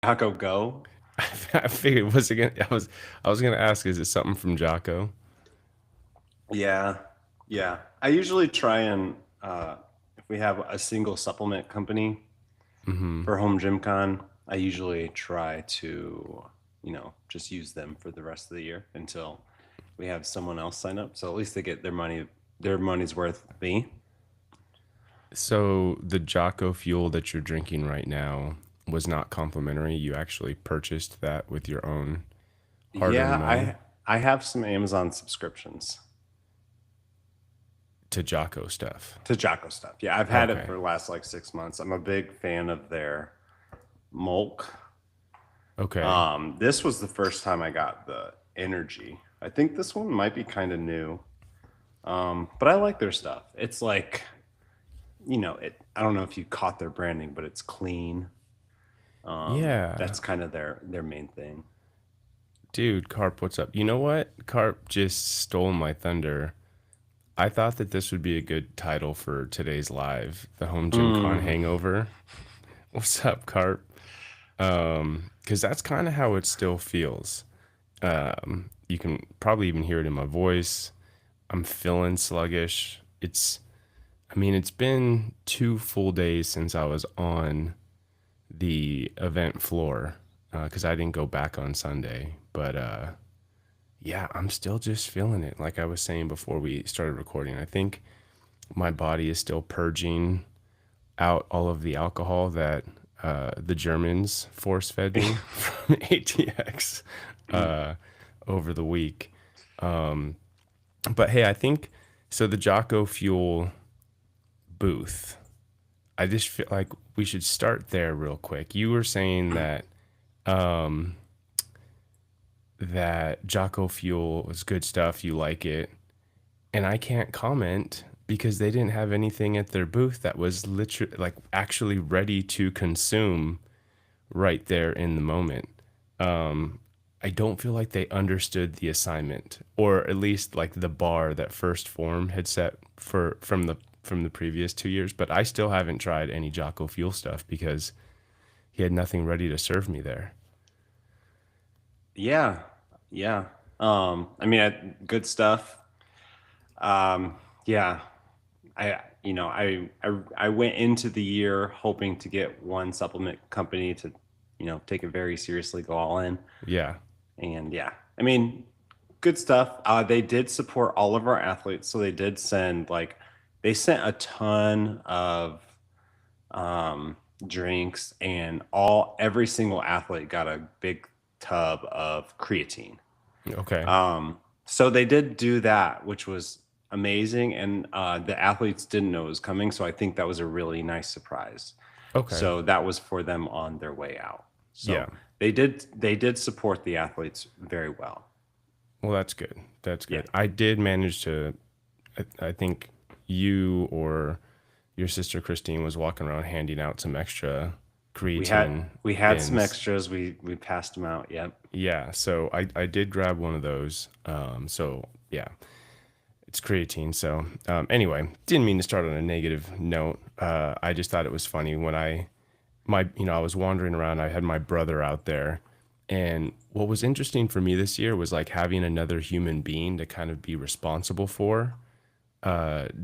Jaco Go? I figured was it gonna, I was gonna ask, is it something from Jaco? Yeah, yeah. I usually try and if we have a single supplement company Mm-hmm. for Home Gym Con, I usually try to, just use them for the rest of the year until we have someone else sign up. So at least they get their money's worth with me. So the Jaco Fuel that you're drinking right now was not complimentary. You actually purchased that with your own hard-earned Yeah, money I have some Amazon subscriptions to Jaco stuff. to Jocko stuff. Yeah, I've had it Okay. for the last like 6 months. I'm a big fan of their Mulk. Okay. This was the first time I got the energy. I think this one might be kind of new. But I like their stuff. It's like, I don't know if you caught their branding, but it's clean. Yeah. That's kind of their main thing. Dude, Carp, what's up? You know what? Carp just stole my thunder. I thought that this would be a good title for today's live, the Home Gym Con Mm. Hangover. What's up, Carp? Because that's kind of how it still feels. You can probably even hear it in my voice. I'm feeling sluggish. I mean, it's been 2 full days since I was on the event floor because I didn't go back on Sunday. But yeah, I'm still just feeling it. Like I was saying before we started recording, I think my body is still purging out all of the alcohol that the Germans force fed me from ATX uh, over the week. But hey, I think so. The Jaco Fuel booth, I just feel like we should start there real quick. You were saying that um, that Jaco Fuel was good stuff. You like it, and I can't comment because they didn't have anything at their booth that was literally like actually ready to consume right there in the moment. I don't feel like they understood the assignment, or at least like the bar that First Form had set for from the previous 2 years. But I still haven't tried any Jocko Fuel stuff because he had nothing ready to serve me there. Yeah, yeah. I mean, good stuff. Um, yeah, I went into the year hoping to get one supplement company to, take it very seriously, go all in. Yeah. And yeah, I mean, good stuff. They did support all of our athletes, so they did they sent a ton of drinks, and every single athlete got a big tub of creatine. Okay. So they did do that, which was amazing, and the athletes didn't know it was coming, so I think that was a really nice surprise. Okay. So that was for them on their way out. Yeah. So they did support the athletes very well. Well, that's good. That's Yeah. good. I did manage to. I think you or your sister Christine was walking around handing out some extra We had creatine we had some bins. extras. We passed them out. Yep. Yeah, so I did grab one of those. So yeah, it's creatine. So anyway, didn't mean to start on a negative note. I just thought it was funny when I was wandering around. I had my brother out there, and what was interesting for me this year was like having another human being to kind of be responsible for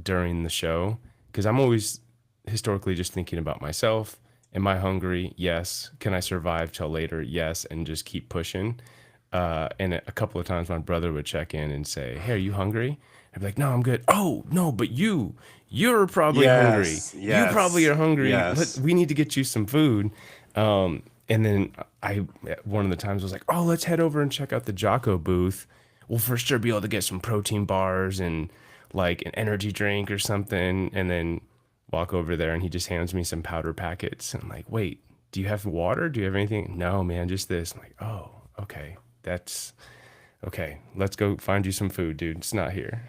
during the show because I'm always historically just thinking about myself. Am I hungry? Yes. Can I survive till later? Yes. And just keep pushing. And a couple of times my brother would check in and say, "Hey, are you hungry?" I'd be like, "No, I'm good." "Oh, no, but you're probably hungry. Yes. You probably Yes. are hungry. Yes. We need to get you some food." And then I, one of the times was like, "Oh, let's head over and check out the Jocko booth. We'll for sure be able to get some protein bars and like an energy drink or something." And then walk over there and he just hands me some powder packets. And I'm like, "Wait, do you have water? Do you have anything?" "No, man, just this." I'm like, "Oh, okay. That's okay. Let's go find you some food, dude. It's not here."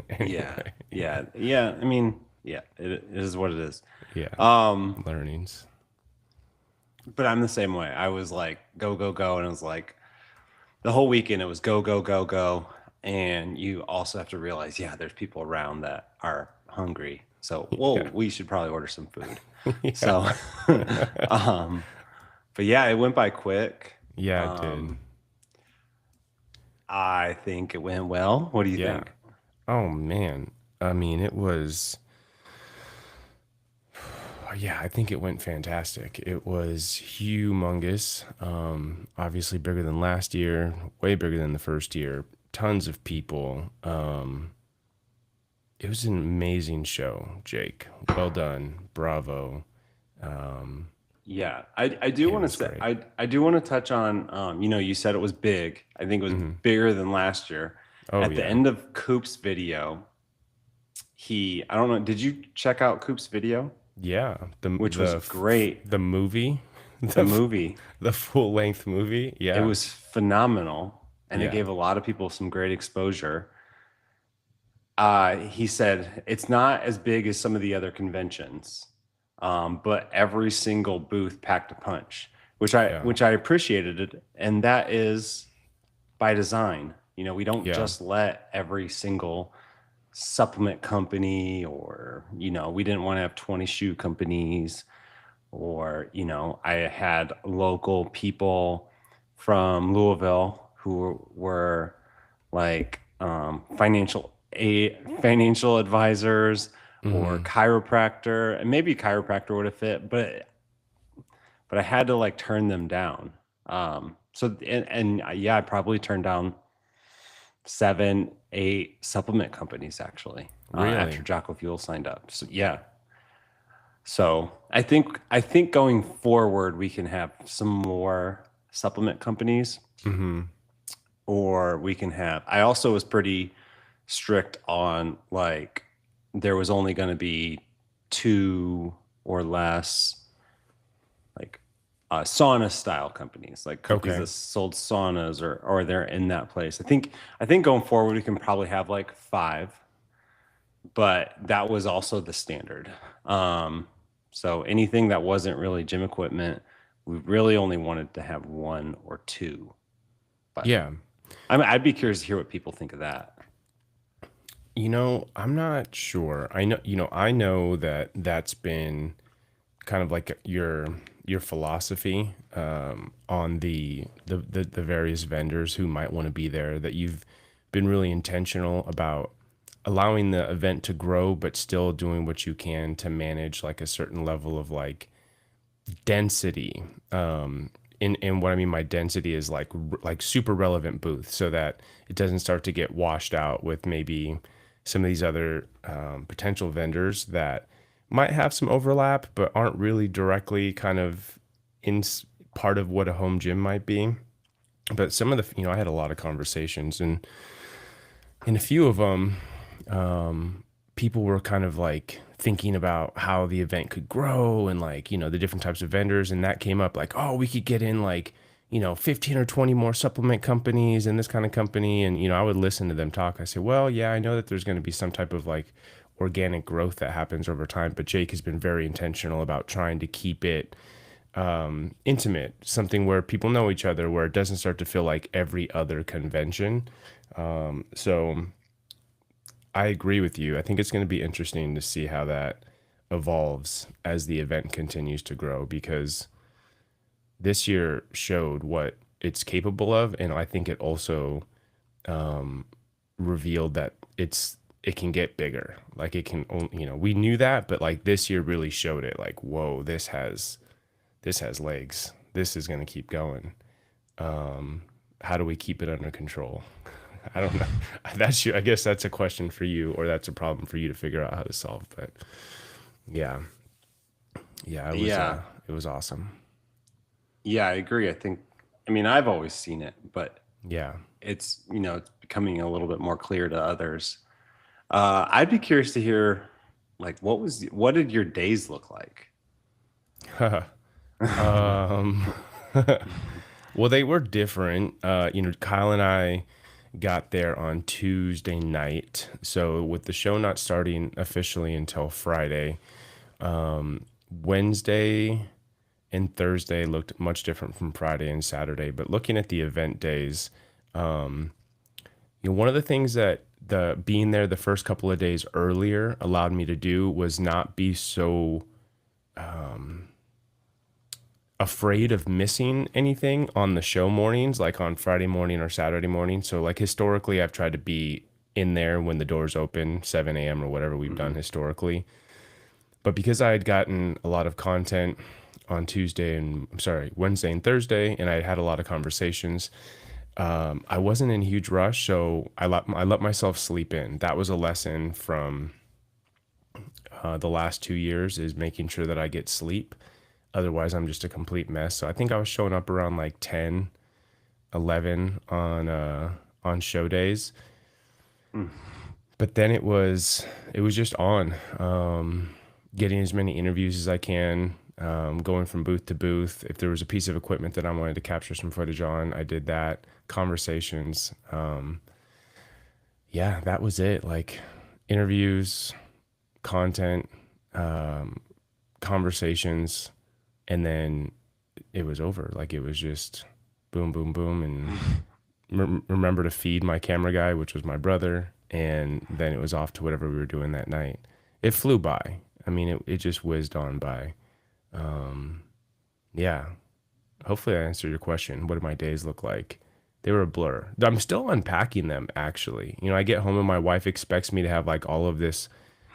Yeah. Anyway, Yeah. Yeah. I mean, yeah, it is what it is. yeah, Um, learnings. but I'm the same way. I was like, go, go, go. And it was like the whole weekend, it was go, go, go, go. And you also have to realize, yeah, there's people around that are hungry. So, well, Yeah, we should probably order some food. yeah, So, um, But yeah, it went by quick. Yeah, it did. Um, I think it went well. What do you Yeah. think? Oh man. I mean, it was yeah, I think it went fantastic. It was humongous. Obviously bigger than last year, way bigger than the first year. Tons of people. It was an amazing show, Jake. Well done. Bravo. Um, Yeah, I do yeah, it want to was say great. I do want to touch on you said it was big. I think it was Hmm. bigger than last year. Oh At the yeah. end of Coop's video, I don't know, did you check out Coop's video? Yeah. Which was great. The movie, The the movie, the full length movie. it Yeah. was phenomenal and it Yeah. gave a lot of people some great exposure. He said it's not as big as some of the other conventions, but every single booth packed a punch, Yeah. which I appreciated it, and that is by design. You know, we don't Yeah. just let every single supplement company, or we didn't want to have 20 shoe companies, or I had local people from Louisville who were like financial advisors or Hmm. chiropractor, and maybe chiropractor would have fit, but I had to like turn them down. So and yeah, I probably turned down 7, 8 supplement companies actually after Really? Jaco Fuel signed up. So yeah, so I think going forward we can have some more supplement companies, Hmm. or we can have. I also was pretty strict on like there was only going to be 2 or less like sauna style companies, like companies Okay. that sold saunas, or they're in that place. I think going forward we can probably have like 5, but that was also the standard. So anything that wasn't really gym equipment, we really only wanted to have 1 or 2. But Yeah. I'd be curious to hear what people think of that. I'm not sure. I know that that's been kind of like your philosophy on the various vendors who might want to be there, that you've been really intentional about allowing the event to grow but still doing what you can to manage like a certain level of like density. And what I mean by density is like super relevant booth, so that it doesn't start to get washed out with maybe some of these other potential vendors that might have some overlap but aren't really directly kind of part of what a home gym might be. But some of I had a lot of conversations, and in a few of them, people were kind of like thinking about how the event could grow and like, the different types of vendors. And that came up like, oh, we could get in like, 15 or 20 more supplement companies and this kind of company. And, I would listen to them talk. I say, well, yeah, I know that there's going to be some type of like organic growth that happens over time. But Jake has been very intentional about trying to keep it intimate, something where people know each other, where it doesn't start to feel like every other convention. So I agree with you. I think it's going to be interesting to see how that evolves as the event continues to grow, because this year showed what it's capable of, and I think it also revealed that it can get bigger. Like it can only, we knew that, but like this year really showed it. Like, whoa, this has legs. This is going to keep going. How do we keep it under control? I don't know. I guess that's a question for you, or that's a problem for you to figure out how to solve. But yeah, yeah, Yeah, it was awesome. yeah, I agree. I mean, I've always seen it, but Yeah. it's becoming a little bit more clear to others. I'd be curious to hear, like, what did your days look like? um, well, they were different. Kyle and I got there on Tuesday night, so with the show not starting officially until Friday, Wednesday and Thursday looked much different from Friday and Saturday. But looking at the event days, one of the things that the being there the first couple of days earlier allowed me to do was not be so afraid of missing anything on the show mornings, like on Friday morning or Saturday morning. So like historically, I've tried to be in there when the doors open, 7 a.m. or whatever we've done historically. But because I had gotten a lot of content on Wednesday and Thursday, and I had a lot of conversations, I wasn't in a huge rush, so I let myself sleep in. That was a lesson from the last 2 years, is making sure that I get sleep. Otherwise, I'm just a complete mess. So I think I was showing up around like 10, 11 on show days. Mm. But then it was just on, getting as many interviews as I can, going from booth to booth. If there was a piece of equipment that I wanted to capture some footage on, I did that. Conversations. Yeah, that was it. Like interviews, content, conversations, and then it was over. Like it was just boom, boom, boom, and remember to feed my camera guy, which was my brother, and then it was off to whatever we were doing that night. It flew by. I mean, it just whizzed on by. Yeah. Hopefully, I answered your question. What do my days look like? They were a blur. I'm still unpacking them, actually. I get home and my wife expects me to have like all of this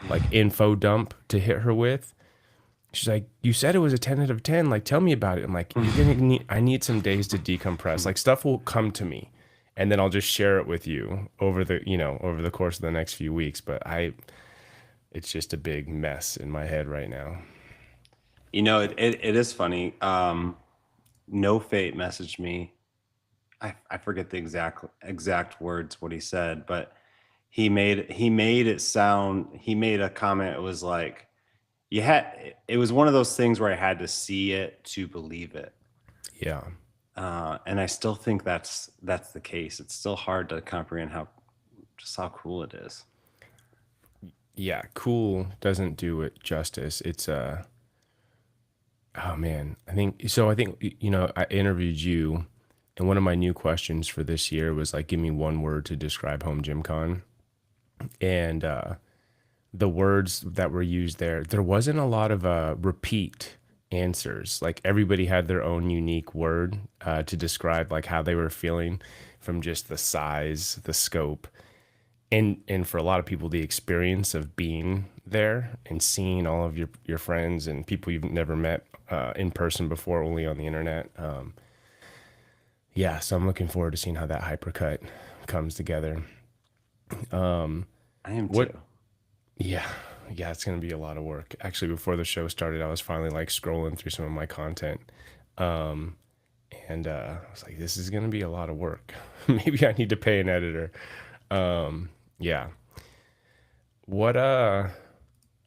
like info dump to hit her with. She's like, "You said it was a 10 out of 10. Like, tell me about it." I'm like, I need some days to decompress. Like, stuff will come to me and then I'll just share it with you over the course of the next few weeks. But it's just a big mess in my head right now. It is funny. No Fate messaged me. I forget the exact words what he said, but he made it sound. He made a comment. It was like it was one of those things where I had to see it to believe it. Yeah. And I still think that's the case. It's still hard to comprehend how cool it is. Yeah. Cool doesn't do it justice. It's oh man. I think I interviewed you, and one of my new questions for this year was like, give me one word to describe HomeGymCon. And the words that were used there wasn't a lot of repeat answers. Like everybody had their own unique word to describe like how they were feeling from just the size, the scope, and for a lot of people, the experience of being there and seeing all of your friends and people you've never met in person before, only on the internet. Yeah, so I'm looking forward to seeing how that hypercut comes together. I am What too. Yeah, yeah, it's gonna be a lot of work. Actually, before the show started, I was finally like scrolling through some of my content, um, and I was like, "This is gonna be a lot of work. Maybe I need to pay an editor." Yeah. What I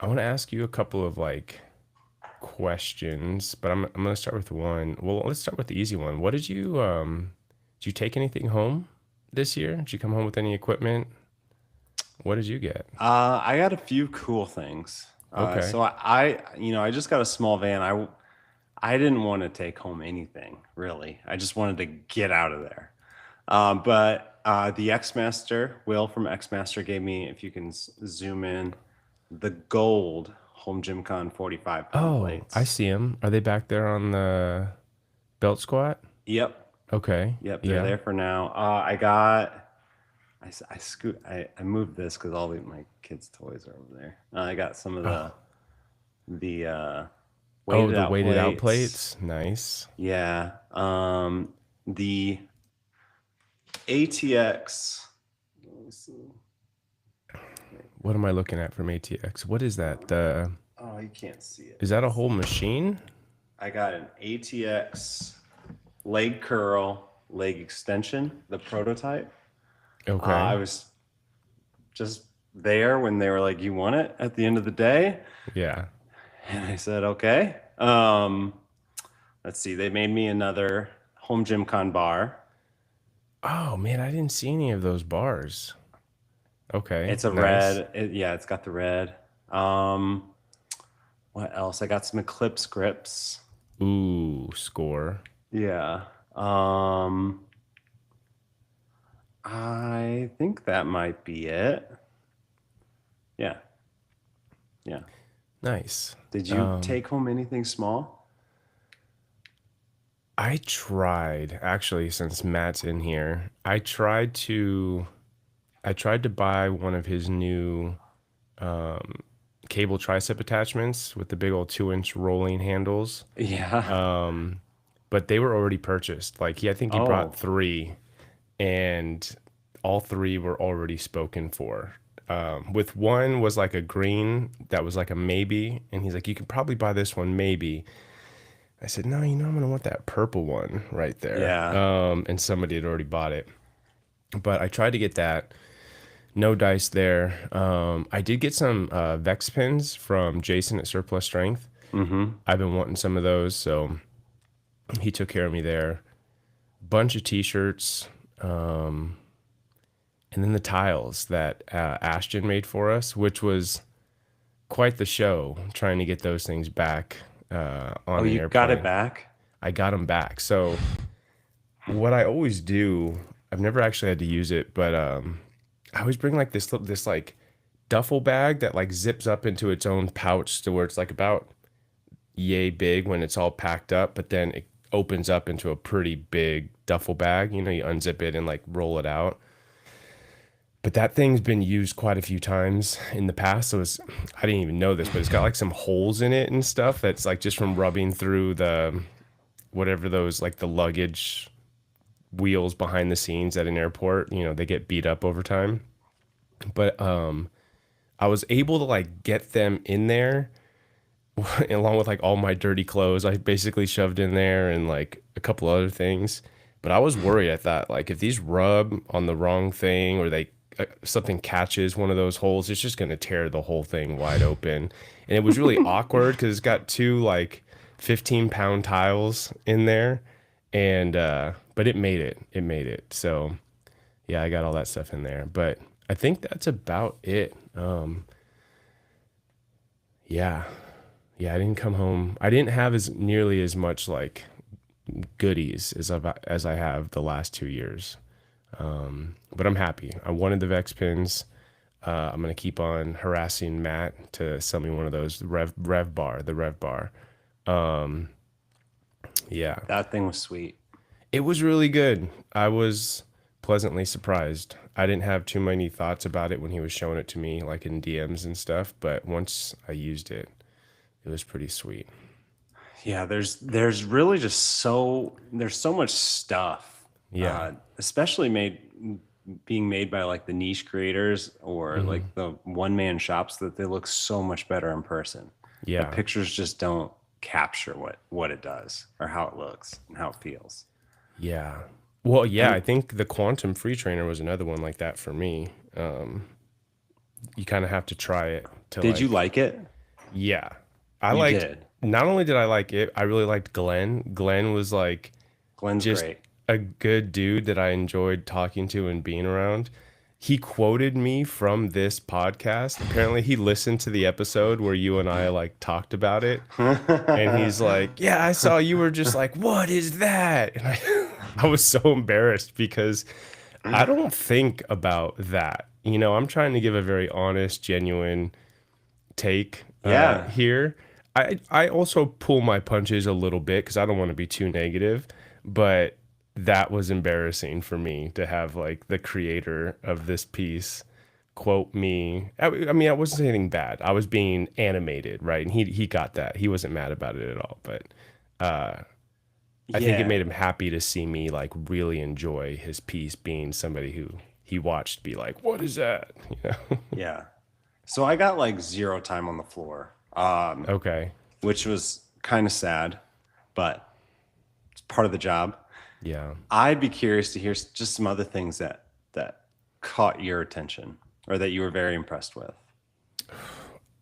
want to ask you a couple of like questions, but I'm gonna start with one. Well, let's start with the easy one. Did you take anything home this year? Did you come home with any equipment? What did you get? I got a few cool things. Okay. So I just got a small van. I didn't want to take home anything really. I just wanted to get out of there. But the X Master, Will from X Master gave me, if you can zoom in, the gold Home Gym Con 45-pound Oh, I plates. see them. Are they back there on the belt squat? Yep, Okay. yep, they're Yeah. there for now. I got. I moved this because my kids' toys are over there. I got some of Oh, the oh, weighted the out weighted out plates. plates. Nice. Yeah. The ATX. Let me see. What am I looking at from ATX? What is that? Oh, you can't see it. Is that a whole machine? I got an ATX leg curl, leg extension, the prototype. I Okay. was just there when they were like, "You want it?" At the end of the day, Yeah. and I said, "Okay." Let's see. They made me another Home Gym Con bar. Oh man, I didn't see any of those bars. Okay. It's a Nice. red. Yeah, it's got the red. Um, what else? I got some Eclipse grips. Ooh, score. Yeah. Um, I think that might be it. Yeah. Yeah. Nice. Did you take home anything small? I tried actually, since Matt's in here, I tried to buy one of his new um, cable tricep attachments with the big old 2-inch rolling handles. Yeah. Um, but they were already purchased. Like I think he brought Oh, three, and all three were already spoken for. With one was like a green that was like a maybe, and he's like, "You could probably buy this one, maybe." I said, "No, I'm gonna want that purple one right there." yeah. And somebody had already bought it, but I tried to get that. No dice there. I did get some Vex pins from Jason at Surplus Strength. Mm-hmm. I've been wanting some of those, so he took care of me there. Bunch of t-shirts, and then the tiles that Ashton made for us, which was quite the show trying to get those things back Oh, on the you got it airplane. back? I got them back. So what I always do, I've never actually had to use it, but I always bring like this like duffel bag that like zips up into its own pouch to where it's like about yay big when it's all packed up, but then it opens up into a pretty big duffel bag. You unzip it and like roll it out. But that thing's been used quite a few times in the past. So I didn't even know this, but it's got like some holes in it and stuff that's like just from rubbing through the whatever those like the luggage wheels behind the scenes at an airport. They get beat up over time. But I was able to like get them in there along with like all my dirty clothes. I basically shoved in there and like a couple other things. But I was worried. I thought like if these rub on the wrong thing or they something catches one of those holes, it's just gonna tear the whole thing wide open. And it was really awkward because it's got two like 15-pound tiles in there, and but it made it. It made it. So yeah, I got all that stuff in there. But I think that's about it. Yeah, yeah. I didn't come home. I didn't have as nearly as much like goodies as I have the last 2 years. But I'm happy. I wanted the Vex pins. I'm gonna keep on harassing Matt to sell me one of those the Rev Bar. Um, yeah, That thing was sweet. it was really good. I was pleasantly surprised. I didn't have too many thoughts about it when he was showing it to me, like in DMs and stuff. But once I used it, it was pretty sweet. Yeah, there's really just there's so much stuff, Yeah. especially being made by like the niche creators or Hmm. like the one man shops that they look so much better in person. The Yeah. pictures just don't capture what it does or how it looks and how it feels. Yeah. Well, yeah, I And think the Quantum Free Trainer was another one like that for me. You kind of have to try it to did you like, like it? yeah. I You liked, did. not only did I like it, I really liked Glenn. Glenn was like Glenn's just great. a good dude that I enjoyed talking to and being around. He quoted me from this podcast. Apparently, he listened to the episode where you and I like talked about it. And he's like, "Yeah, I saw you were just like, what is that?" And I was so embarrassed because I don't think about that. I'm trying to give a very honest, genuine take Yeah. here. I also pull my punches a little bit because I don't want to be too negative, but that was embarrassing for me to have like the creator of this piece quote me. I mean, I wasn't saying anything bad. I was being animated, right? And he got that. He wasn't mad about it at all. But I think it Yeah. made him happy to see me like really enjoy his piece being somebody who he watched be like, "What is that?" Yeah. So I got like zero time on the floor, Okay. which was kind of sad, but it's part of the job. Yeah. I'd be curious to hear just some other things that caught your attention or that you were very impressed with.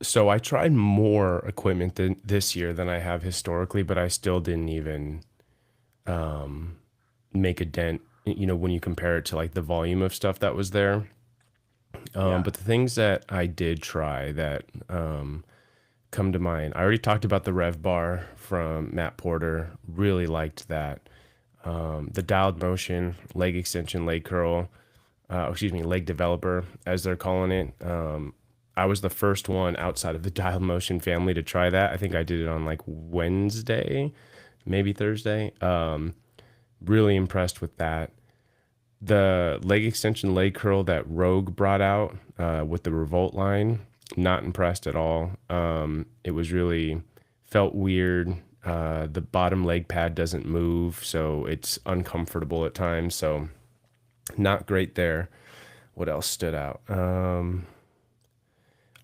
So I tried more equipment this year than I have historically, but I still didn't even make a dent, when you compare it to like the volume of stuff that was there. Yeah. But the things that I did try that come to mind, I already talked about the Rev Bar from Matt Porter. Really liked that. The dialed motion, leg extension, leg curl, leg developer, as they're calling it. I was the first one outside of the dialed motion family to try that. I think I did it on like Wednesday, maybe Thursday. Really impressed with that. The leg extension leg curl that Rogue brought out with the Revolt line, not impressed at all. It was really felt weird. The bottom leg pad doesn't move, so it's uncomfortable at times. So not great there. What else stood out?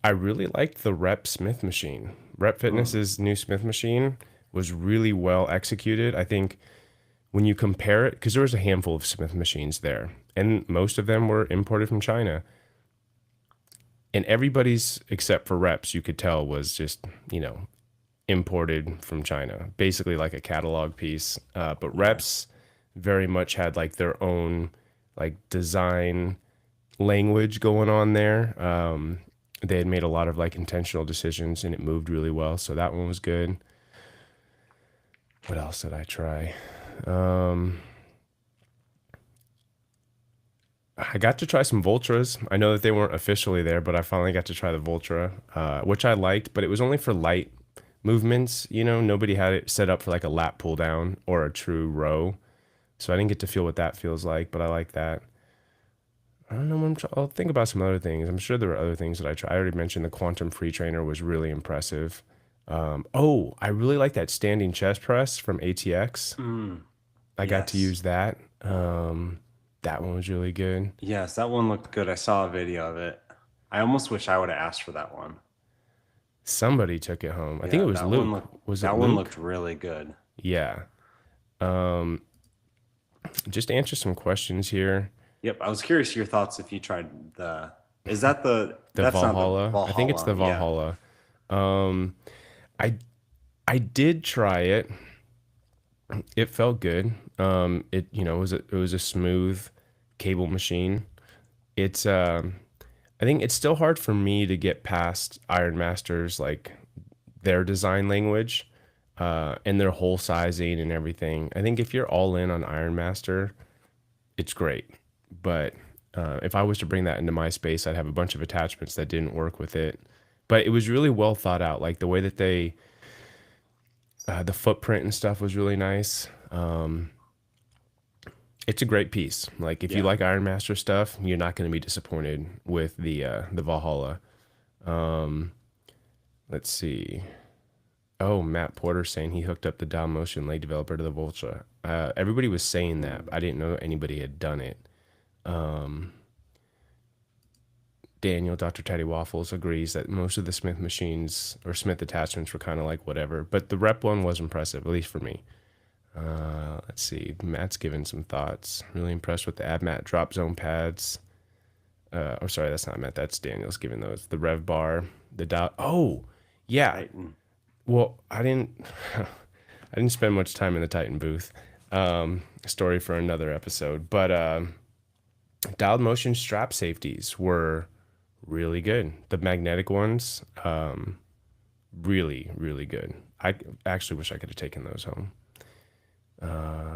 I really liked the Rep Smith machine. Rep Mm. Fitness's new Smith machine was really well executed. I think when you compare it, because there was a handful of Smith machines there, and most of them were imported from China. And everybody's, except for Reps, you could tell was just, imported from China, basically like a catalog piece. But Yeah. Reps very much had like their own like design language going on there. They had made a lot of like intentional decisions and it moved really well. So that one was good. What else did I try? I got to try some Voltras. I know that they weren't officially there, but I finally got to try the Voltra, which I liked, but it was only for light movements. Nobody had it set up for like a lat pull down or a true row. So I didn't get to feel what that feels like, but I like that. I don't know. I'll think about some other things. I'm sure there were other things that I tried. I already mentioned the Quantum Free Trainer was really impressive. I really like that standing chest press from ATX. Mm. I got to Yes. use that. That one was really good. Yes, that one looked good. I saw a video of it. I almost wish I would have asked for that one. Somebody took it home. I think Yeah, it was Luke. Was it that one Luke? looked really good. Yeah. Um, just answer some questions here. Yep, I was curious your thoughts if you tried the is that the The that's not the Valhalla. I think it's Valhalla. the Yeah. Valhalla. Um, I I did try it. It felt good. It was a smooth cable machine. It's I think it's still hard for me to get past Iron Masters like their design language and their whole sizing and everything. I think if you're all in on Iron Master, it's great. But if I was to bring that into my space, I'd have a bunch of attachments that didn't work with it. But it was really well thought out. Like the way that the footprint and stuff was really nice. It's a great piece. Like if you Yeah. like Iron Master stuff, you're not going to be disappointed with the Valhalla. Let's see. Oh, Matt Porter saying he hooked up the Down Motion leg developer to the Vultra. Everybody was saying that. I didn't know anybody had done it. Daniel, Dr. Teddy Waffles agrees that most of the Smith machines or Smith attachments were kind of like whatever, but the Rep one was impressive, at least for me. Let's see. Matt's given some thoughts. Really impressed with the AbMat drop zone pads. Sorry, that's not Matt. That's Daniel's giving those. The Rev bar, the dial. Oh, yeah. Titan. Well, I didn't. I didn't spend much time in the Titan booth. Story for another episode. But dialed motion strap safeties were really good. The magnetic ones, really, really good. I actually wish I could have taken those home.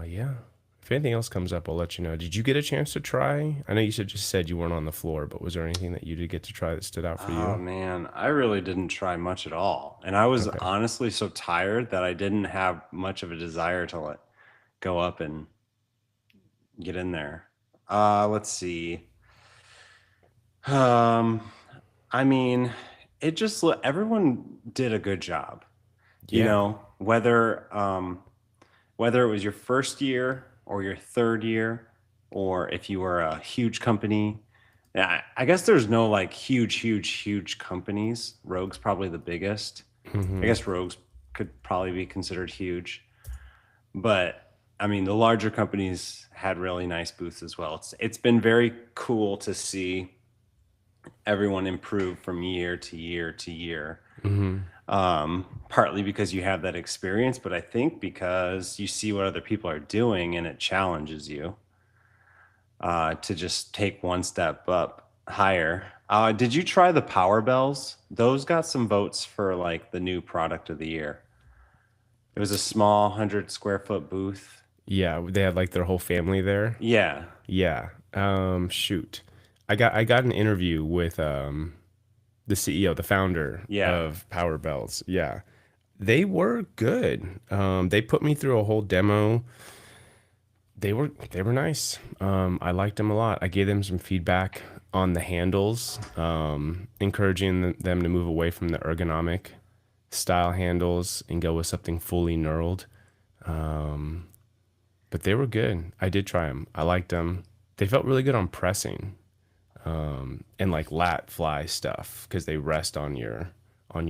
Yeah. If anything else comes up, I'll let you know. Did you get a chance to try? I know you just said you weren't on the floor, but was there anything that you did get to try that stood out for Oh you? man, I really didn't try much at all. And I was Okay. honestly so tired that I didn't have much of a desire to let go up and get in there. Let's see. Um, I mean, everyone did a good job. You Yeah. know, whether it was your first year or your third year, or if you were a huge company. Yeah, I guess there's no like huge companies. Rogue's probably the biggest. I Hmm. guess Rogue's could probably be considered huge, but I mean the larger companies had really nice booths as well. It's been very cool to see everyone improve from year to year to year. Hmm. Partly because you have that experience, but I think because you see what other people are doing and it challenges you to just take one step up higher. Did you try the Power Bells? Those got some votes for like the new product of the year. It was a small 100 square foot booth. Yeah. They had like their whole family there. Yeah, Yeah. Shoot. I got an interview with the CEO, the founder yeah. of Power Bells. Yeah. They were good. They put me through a whole demo. They were nice. I liked them a lot. I gave them some feedback on the handles, encouraging them to move away from the ergonomic style handles and go with something fully knurled. Um, but they were good. I did try them. I liked them. They felt really good on pressing, and like lat fly stuff because they rest on your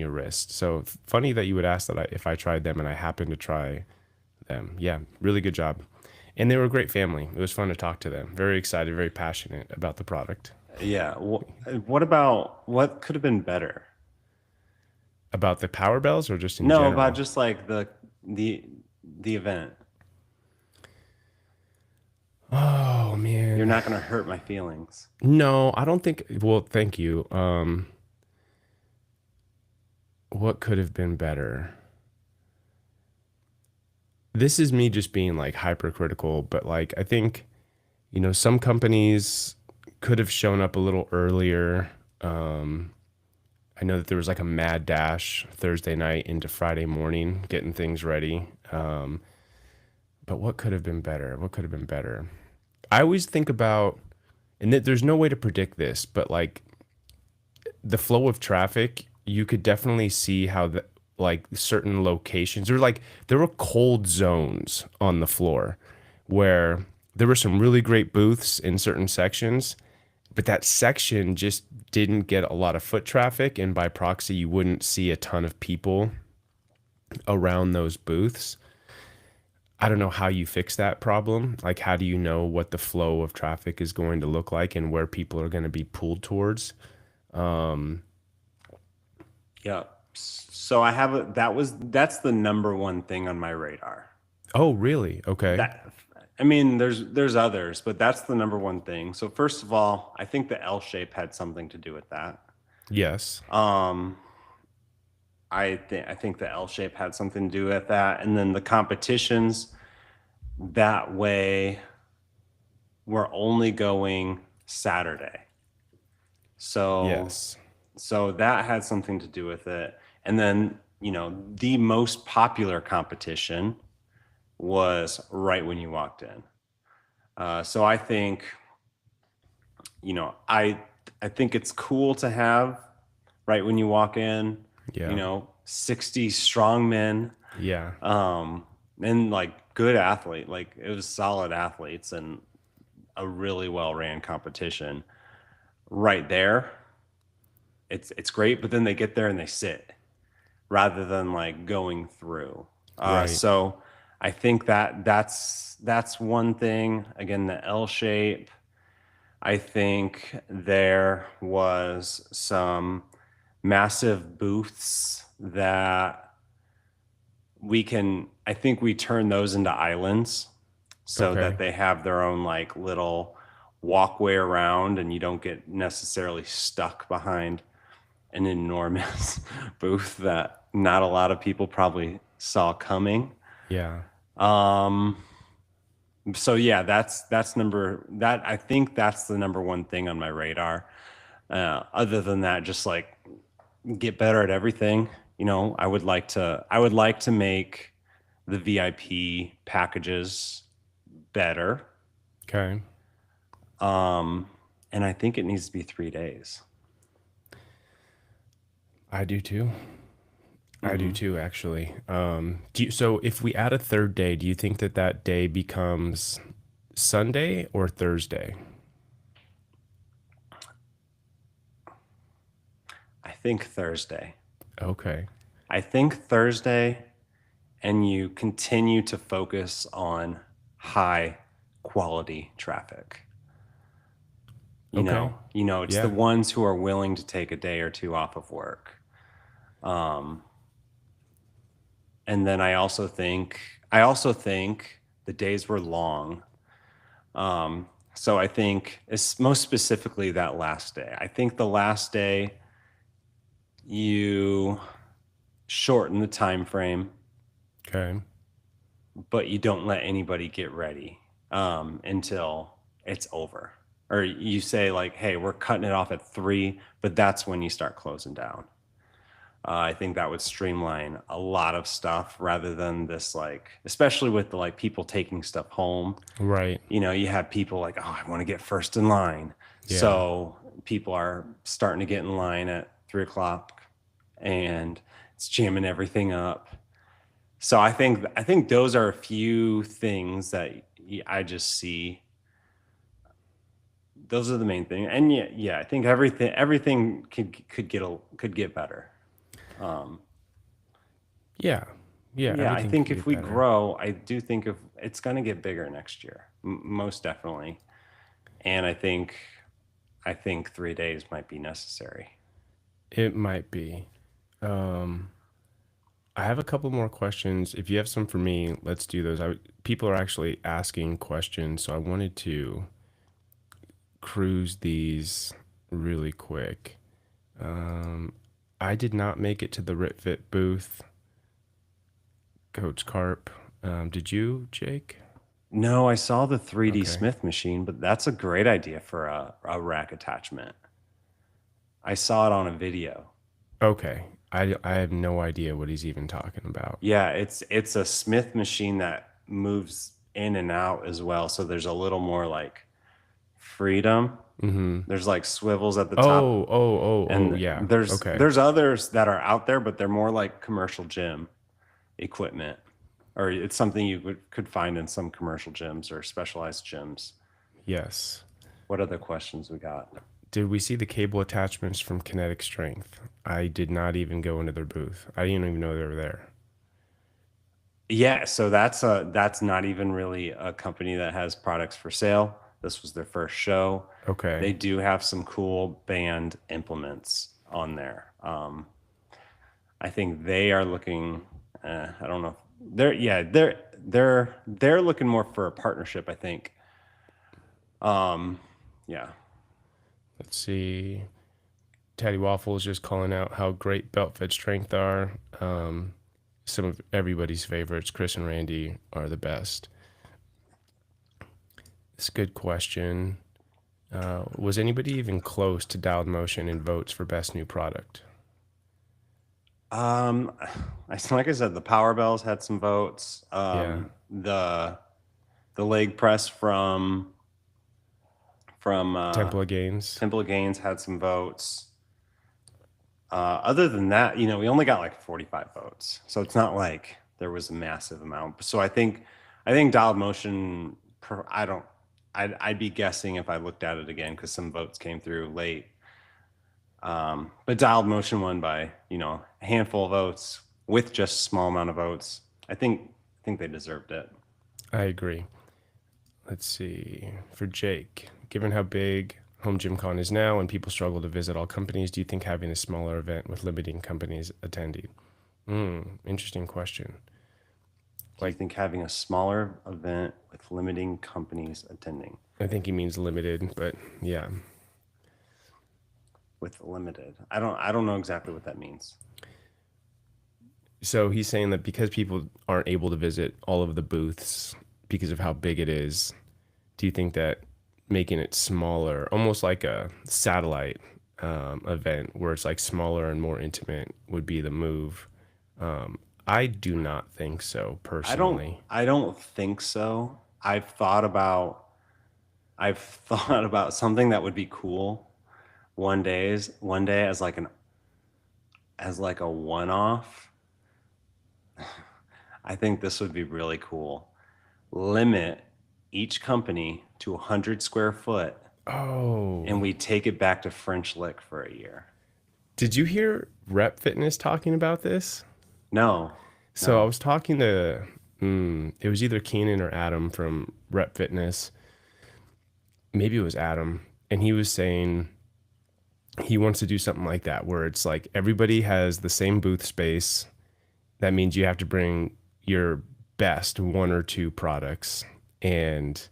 wrist. So funny that you would ask that if I tried them, and I happened to try them. Yeah, really good job. And they were a great family. It was fun to talk to them. Very excited, very passionate about the product. Yeah. What about what could have been better? About the power bells or just in No, about general? just like the the event. Oh You're man. not gonna hurt my feelings. No, I don't think, well, thank you. What could have been better? This is me just being like hypercritical, but like I think, some companies could have shown up a little earlier. Um, I know that there was like a mad dash Thursday night into Friday morning getting things ready. But what could have been better? What could have been better? I always think about, and there's no way to predict this, but like the flow of traffic, you could definitely see how the like certain locations, there were cold zones on the floor where there were some really great booths in certain sections, but that section just didn't get a lot of foot traffic, and by proxy, you wouldn't see a ton of people around those booths. I don't know how you fix that problem. Like, how do you know what the flow of traffic is going to look like and where people are going to be pulled towards? Um, Yeah. So I have that's the number one thing on my radar. oh, really? Okay. That I mean, there's others, but that's the number one thing. So first of all, I think the L shape had something to do with that. Yes. Um, I think the L shape had something to do with that, and then the competitions that way we're only going Saturday. So Yes. so that had something to do with it. And then, the most popular competition was right when you walked in. So I think, you know, I I think it's cool to have right when you walk in, Yeah. 60 strong men, Yeah. um, and like good athlete. Like it was solid athletes and a really well ran competition. Right there, it's great, but then they get there and they sit rather than like going through. Right. So I think that's one thing. Again, the L shape. I think there was some massive booths that I think we turn those into islands so that Okay. they have their own like little walkway around and you don't get necessarily stuck behind an enormous booth that not a lot of people probably saw coming. Yeah. Um, so yeah, that I think that's the number one thing on my radar. Other than that, just like get better at everything. I would like to make the VIP packages better. Okay. Um, and I think it needs to be 3 days. I do too. I do Hmm. too, actually. So if we add a third day, do you think that that day becomes Sunday or Thursday? I think Thursday. Okay. I think Thursday, and you continue to focus on high quality traffic. Okay. It's the Yeah. ones who are willing to take a day or two off of work. Um, and then I also think the days were long. So I think it's most specifically that last day. I think the last day you shorten the time frame, Okay. but you don't let anybody get ready until it's over. Or you say like, "Hey, we're cutting it off at 3," but that's when you start closing down. I think that would streamline a lot of stuff rather than this, like, especially with the like people taking stuff home. Right. You have people like, oh, I want to get first in line. Yeah. So people are starting to get in line at 3 o'clock and it's jamming everything up. So I think those are a few things that I just see. Those are the main thing. And yeah, I think everything could get better. Um, Yeah. Yeah. yeah, I Everything could think get if we better. grow, I do think if it's going to get bigger next year, most definitely. And I think 3 days might be necessary. It might be. Um, I have a couple more questions. If you have some for me, let's do those. People are actually asking questions, so I wanted to cruise these really quick. Um, I did not make it to the RitFit booth, Coach Carp. Did you, Jake? No, I saw the 3D Okay. Smith machine, but that's a great idea for a rack attachment. I saw it on a video. Okay. I have no idea what he's even talking about. Yeah, it's a Smith machine that moves in and out as well, so there's a little more like freedom. Mm-hmm. There's like swivels at the Oh, top, oh, oh, oh, and yeah. there's Okay. there's others that are out there, but they're more like commercial gym equipment, or it's something you could find in some commercial gyms or specialized gyms. Yes. What other questions we got? Did we see the cable attachments from Kinetic Strength? I did not even go into their booth. I didn't even know they were there. Yeah, so that's not even really a company that has products for sale. This was their first show. Okay. They do have some cool band implements on there. I think they are looking. I don't know. They're looking more for a partnership. I think. Yeah. Let's see. Taddy Waffles just calling out how great belt fed strength are. Some of everybody's favorites, Chris and Randy, are the best. It's a good question. Was anybody even close to Dialed Motion in votes for best new product? Like I said, the Power Bells had some votes. Yeah. The leg press from Temple of Gains. Temple of Gains had some votes. Other than that, we only got like 45 votes, so it's not like there was a massive amount. So I think Dialed Motion. I'd be guessing if I looked at it again because some votes came through late. But Dialed Motion won by a handful of votes with just a small amount of votes. I think they deserved it. I agree. Let's see. For Jake, given how big HomeGymCon is now and people struggle to visit all companies, do you think having a smaller event with limiting companies attending? Interesting question. I think having a smaller event with limiting companies attending. I think he means limited, but yeah. With limited, I don't know exactly what that means. So he's saying that because people aren't able to visit all of the booths because of how big it is, do you think that making it smaller, almost like a satellite event where it's like smaller and more intimate, would be the move? I do not think so personally. I don't think so. I've thought about something that would be cool one day as like a one-off. I think this would be really cool. Limit each company to 100 square foot, Oh, and we take it back to French Lick for a year. did you hear Rep Fitness talking about this? No, So I was talking to, it was either Keenan or Adam from Rep Fitness. Maybe it was Adam. And he was saying he wants to do something like that, where it's like everybody has the same booth space. That means you have to bring your best one or two products and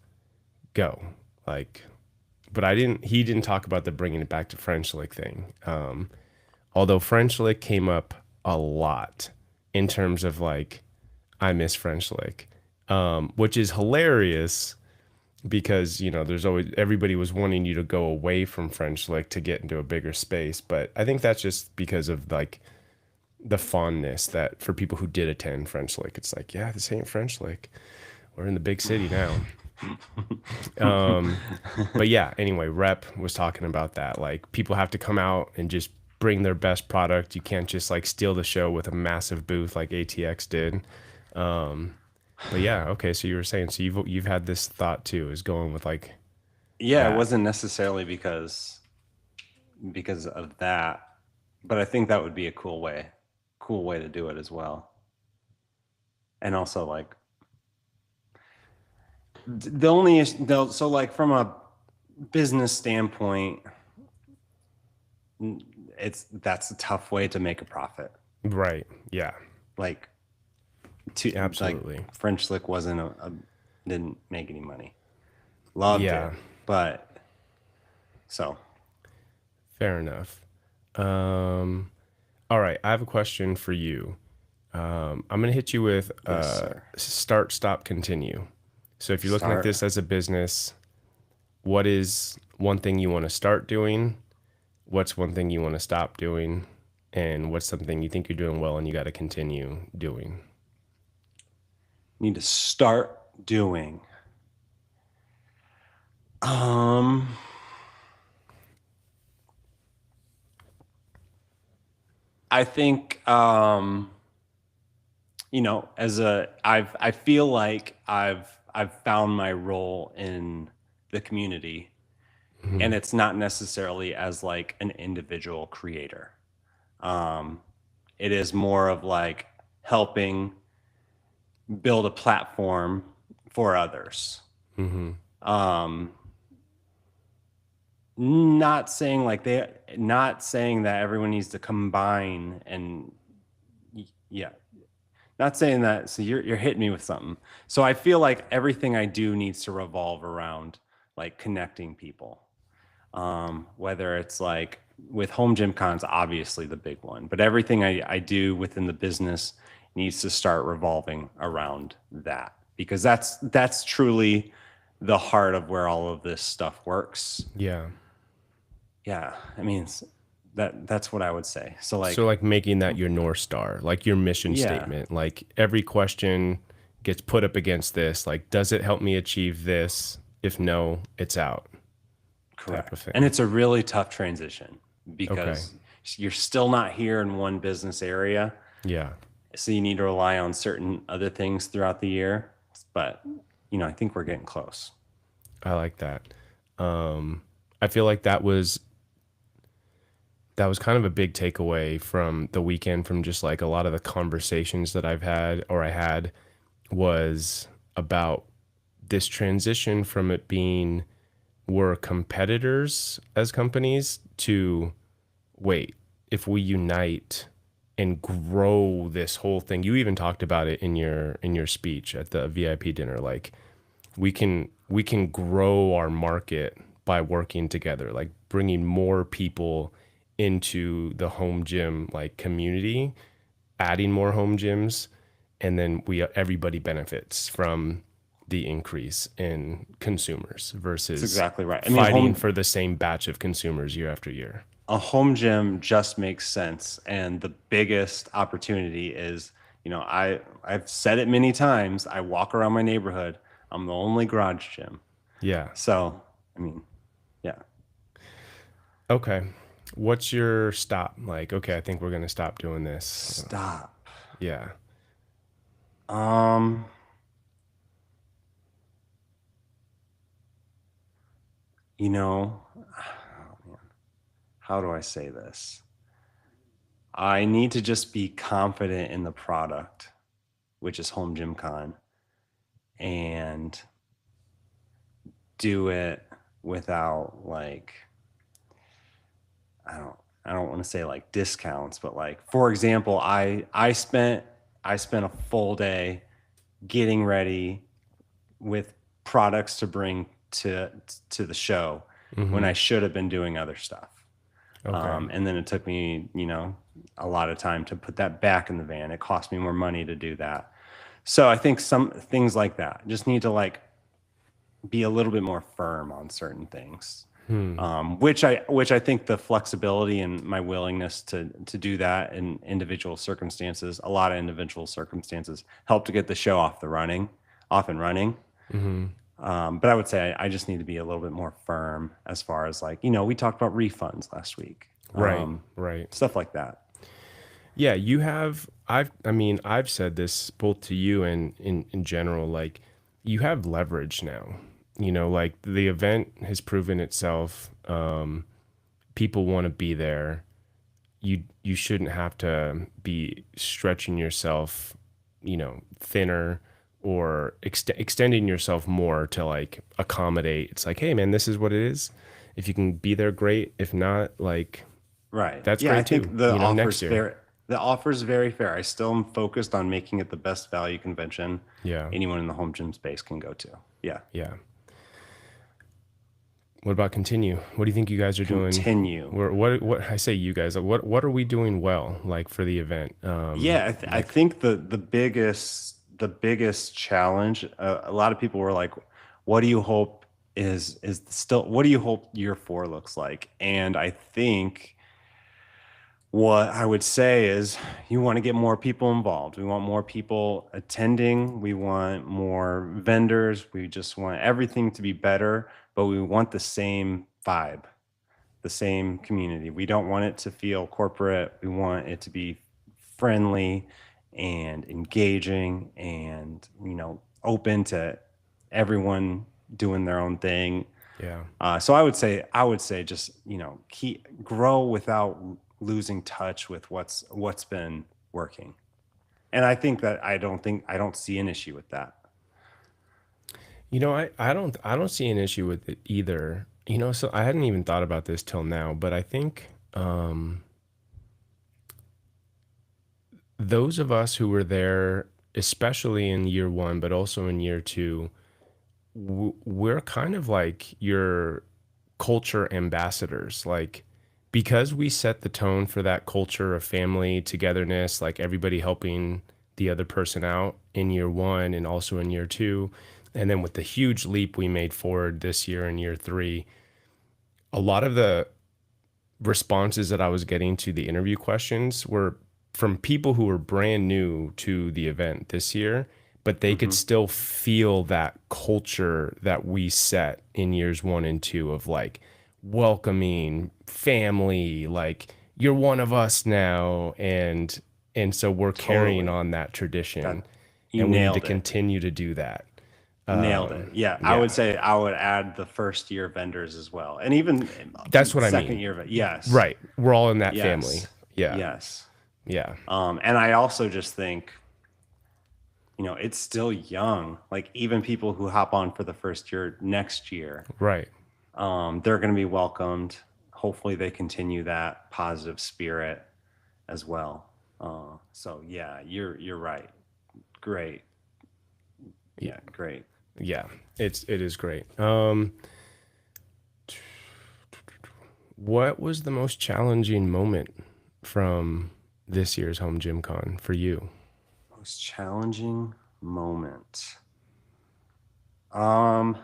go. Like, but he didn't talk about the bringing it back to French Lick thing. Although French Lick came up a lot in terms of like, I miss French Lick, which is hilarious because, there's always, everybody was wanting you to go away from French Lick to get into a bigger space. But I think that's just because of like the fondness that for people who did attend French Lick, it's like, yeah, this ain't French Lick. We're in the big city now. But yeah, anyway, Rep was talking about that. Like people have to come out and just bring their best product. You can't just like steal the show with a massive booth like ATX did. But yeah, okay. So you were saying, so you've had this thought too, is going with like Yeah, it that. wasn't necessarily because of that, but I think that would be a cool way to do it as well. And also like the only so like from a business standpoint, that's a tough way to make a profit. Right. Yeah. Like Absolutely. like French Lick wasn't didn't make any money. Loved it, Yeah. but so Fair enough. All right. I have a question for you. I'm going to hit you with yes, sir. start, stop, continue. So if you're looking at Start. this as a business, what is one thing you want to start doing? What's one thing you want to stop doing? And what's something you think you're doing well and you got to continue doing? Need to start doing. Um, I think you know, I feel like I've found my role in the community, Mm-hmm. and it's not necessarily as like an individual creator. Um, it is more of like helping build a platform for others. Mm-hmm. Um, not saying that everyone needs to combine and yeah, not saying that. So you're hitting me with something. So I feel like everything I do needs to revolve around like connecting people. Whether it's like with home gym cons, obviously the big one, but everything I do within the business needs to start revolving around that, because that's truly the heart of where all of this stuff works. Yeah. Yeah, I mean that's what I would say. So So like, like making that your North Star, like your mission yeah, statement, like every question gets put up against this. Like, does it help me achieve this? If no, it's out type of correct. And thing. it's a really tough transition Okay. because you're still not here in one business area. Yeah. So you need to rely on certain other things throughout the year. But, you know, I think we're getting close. I like that. I feel like that was kind of a big takeaway from the weekend from just like a lot of the conversations that I've had or I had was about this transition from it being we're competitors as companies to wait, if we unite and grow this whole thing. You even talked about it in your speech at the VIP dinner, like we can grow our market by working together, like bringing more people into the home gym like community, adding more home gyms, and then everybody benefits from the increase in consumers That's versus exactly right. I mean, fighting for the same batch of consumers year after year. a home gym just makes sense. And the biggest opportunity is, you know, I've said it many times. I walk around my neighborhood. I'm the only garage gym. Yeah. So, I mean, yeah. Okay. What's your stop? Like, okay, I think we're gonna stop doing this. Stop. Yeah. Um, you know, oh man, how do I say this? I need to just be confident in the product, which is Home Gym Con, and do it without like, I don't I don't want to say like discounts, but like for example, I spent a full day getting ready with products to bring to the show when Mm-hmm. I should have been doing other stuff. Okay. And then it took me, you know, a lot of time to put that back in the van. It cost me more money to do that. So I think some things like that just need to like be a little bit more firm on certain things. Hmm. Which I think the flexibility and my willingness to do that in individual circumstances, a lot of individual circumstances, help to get the show off and running. Mm-hmm. But I would say I just need to be a little bit more firm as far as like, we talked about refunds last week, Right. Right. stuff like that. Yeah, you have I've said this both to you and in general, like you have leverage now. Like the event has proven itself. People want to be there. You shouldn't have to be stretching yourself, thinner or extending yourself more to like accommodate. It's like, hey man, this is what it is. If you can be there, great. If not, like Right. that's Yeah, I great too. think Next year. the offer's very fair. I still am focused on making it the best value convention Yeah. anyone in the home gym space can go to. Yeah. Yeah. What about continue? What do you think you guys are doing? Continue. What I say you guys, like, what are we doing well like for the event? Yeah, I think the biggest challenge. A lot of people were like, "What do you hope is still? What do you hope year 4 looks like?" And I think what I would say is, you want to get more people involved. We want more people attending. We want more vendors. We just want everything to be better, but we want the same vibe, the same community. We don't want it to feel corporate. We want it to be friendly and engaging and, open to everyone doing their own thing. yeah. So I would say just, grow without losing touch with what's been working. And I think that I don't see an issue with that. I don't see an issue with it either. So I hadn't even thought about this till now, but I think those of us who were there, especially in year 1, but also in year 2, we're kind of like your culture ambassadors. Like, because we set the tone for that culture of family togetherness, like everybody helping the other person out in year 1 and also in year 2. And then with the huge leap we made forward this year in year 3, a lot of the responses that I was getting to the interview questions were from people who were brand new to the event this year, but they could Hmm. still feel that culture that we set in years 1 and 2 of like welcoming family, like you're one of us now. And so we're carrying Totally. on that tradition, That you and we need to nailed it. continue to do that. Nailed it. Yeah, I would Yeah, say I would add the first year vendors as well, and even that's what I second mean. year. Yes, Right. We're all in that family. yes, Yeah. yes. Yeah. And I also just think, it's still young. Like, even people who hop on for the first year next year, Right. they're going to be welcomed. Hopefully, they continue that positive spirit as well. So yeah, you're right. Great. Yeah, great. Yeah. It is great. What was the most challenging moment from this year's Home Gym Con for you? Most challenging moment. Um,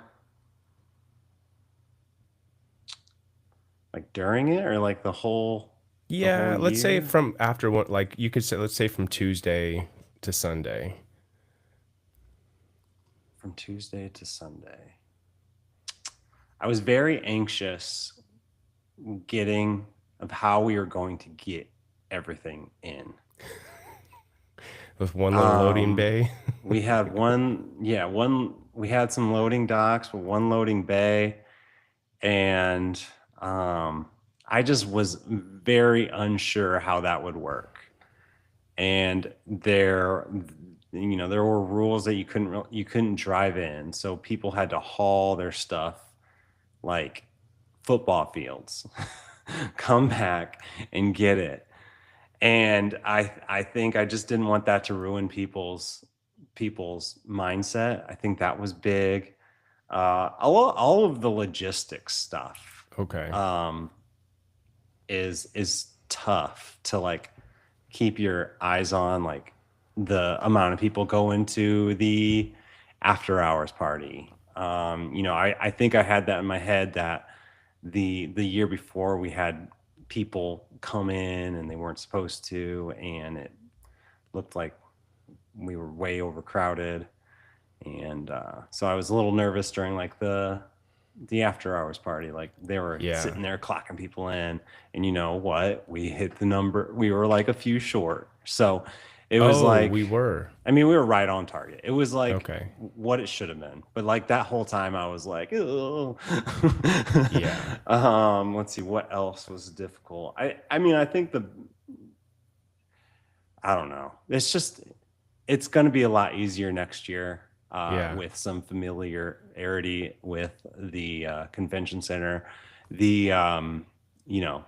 like during it, or like the whole Yeah, let's say year? from after one, like you could say, let's say from Tuesday to Sunday. From Tuesday to Sunday. I was very anxious getting of how we were going to get everything in. With one little loading Um, bay. we had we had some loading docks, but one loading bay, and I just was very unsure how that would work. And there were rules that you couldn't drive in, so people had to haul their stuff like football fields, come back and get it. And I think I just didn't want that to ruin people's mindset. I think that was big. All of the logistics stuff Okay. um, is tough to like keep your eyes on, like the amount of people going to the after hours party. I think I had that in my head that the year before we had people come in and they weren't supposed to, and it looked like we were way overcrowded. And so I was a little nervous during like the after hours party. Like they were Yeah. sitting there clocking people in, and you know what? We hit the number. We were like a few short. So it was Oh, we like, were. I mean, we were right on target. It was like Okay. what it should have been. But like that whole time I was like, oh. Yeah. Let's see what else was difficult. I mean, I think I don't know. It's going to be a lot easier next year Yeah. with some familiarity with the convention center. The you know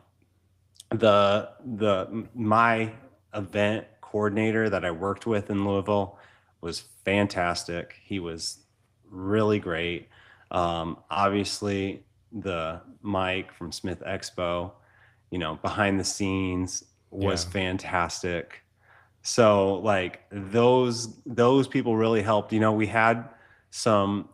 my event coordinator that I worked with in Louisville was fantastic. He was really great. Obviously, the Mike from Smith Expo, behind the scenes was Yeah. fantastic. So like those people really helped. We had some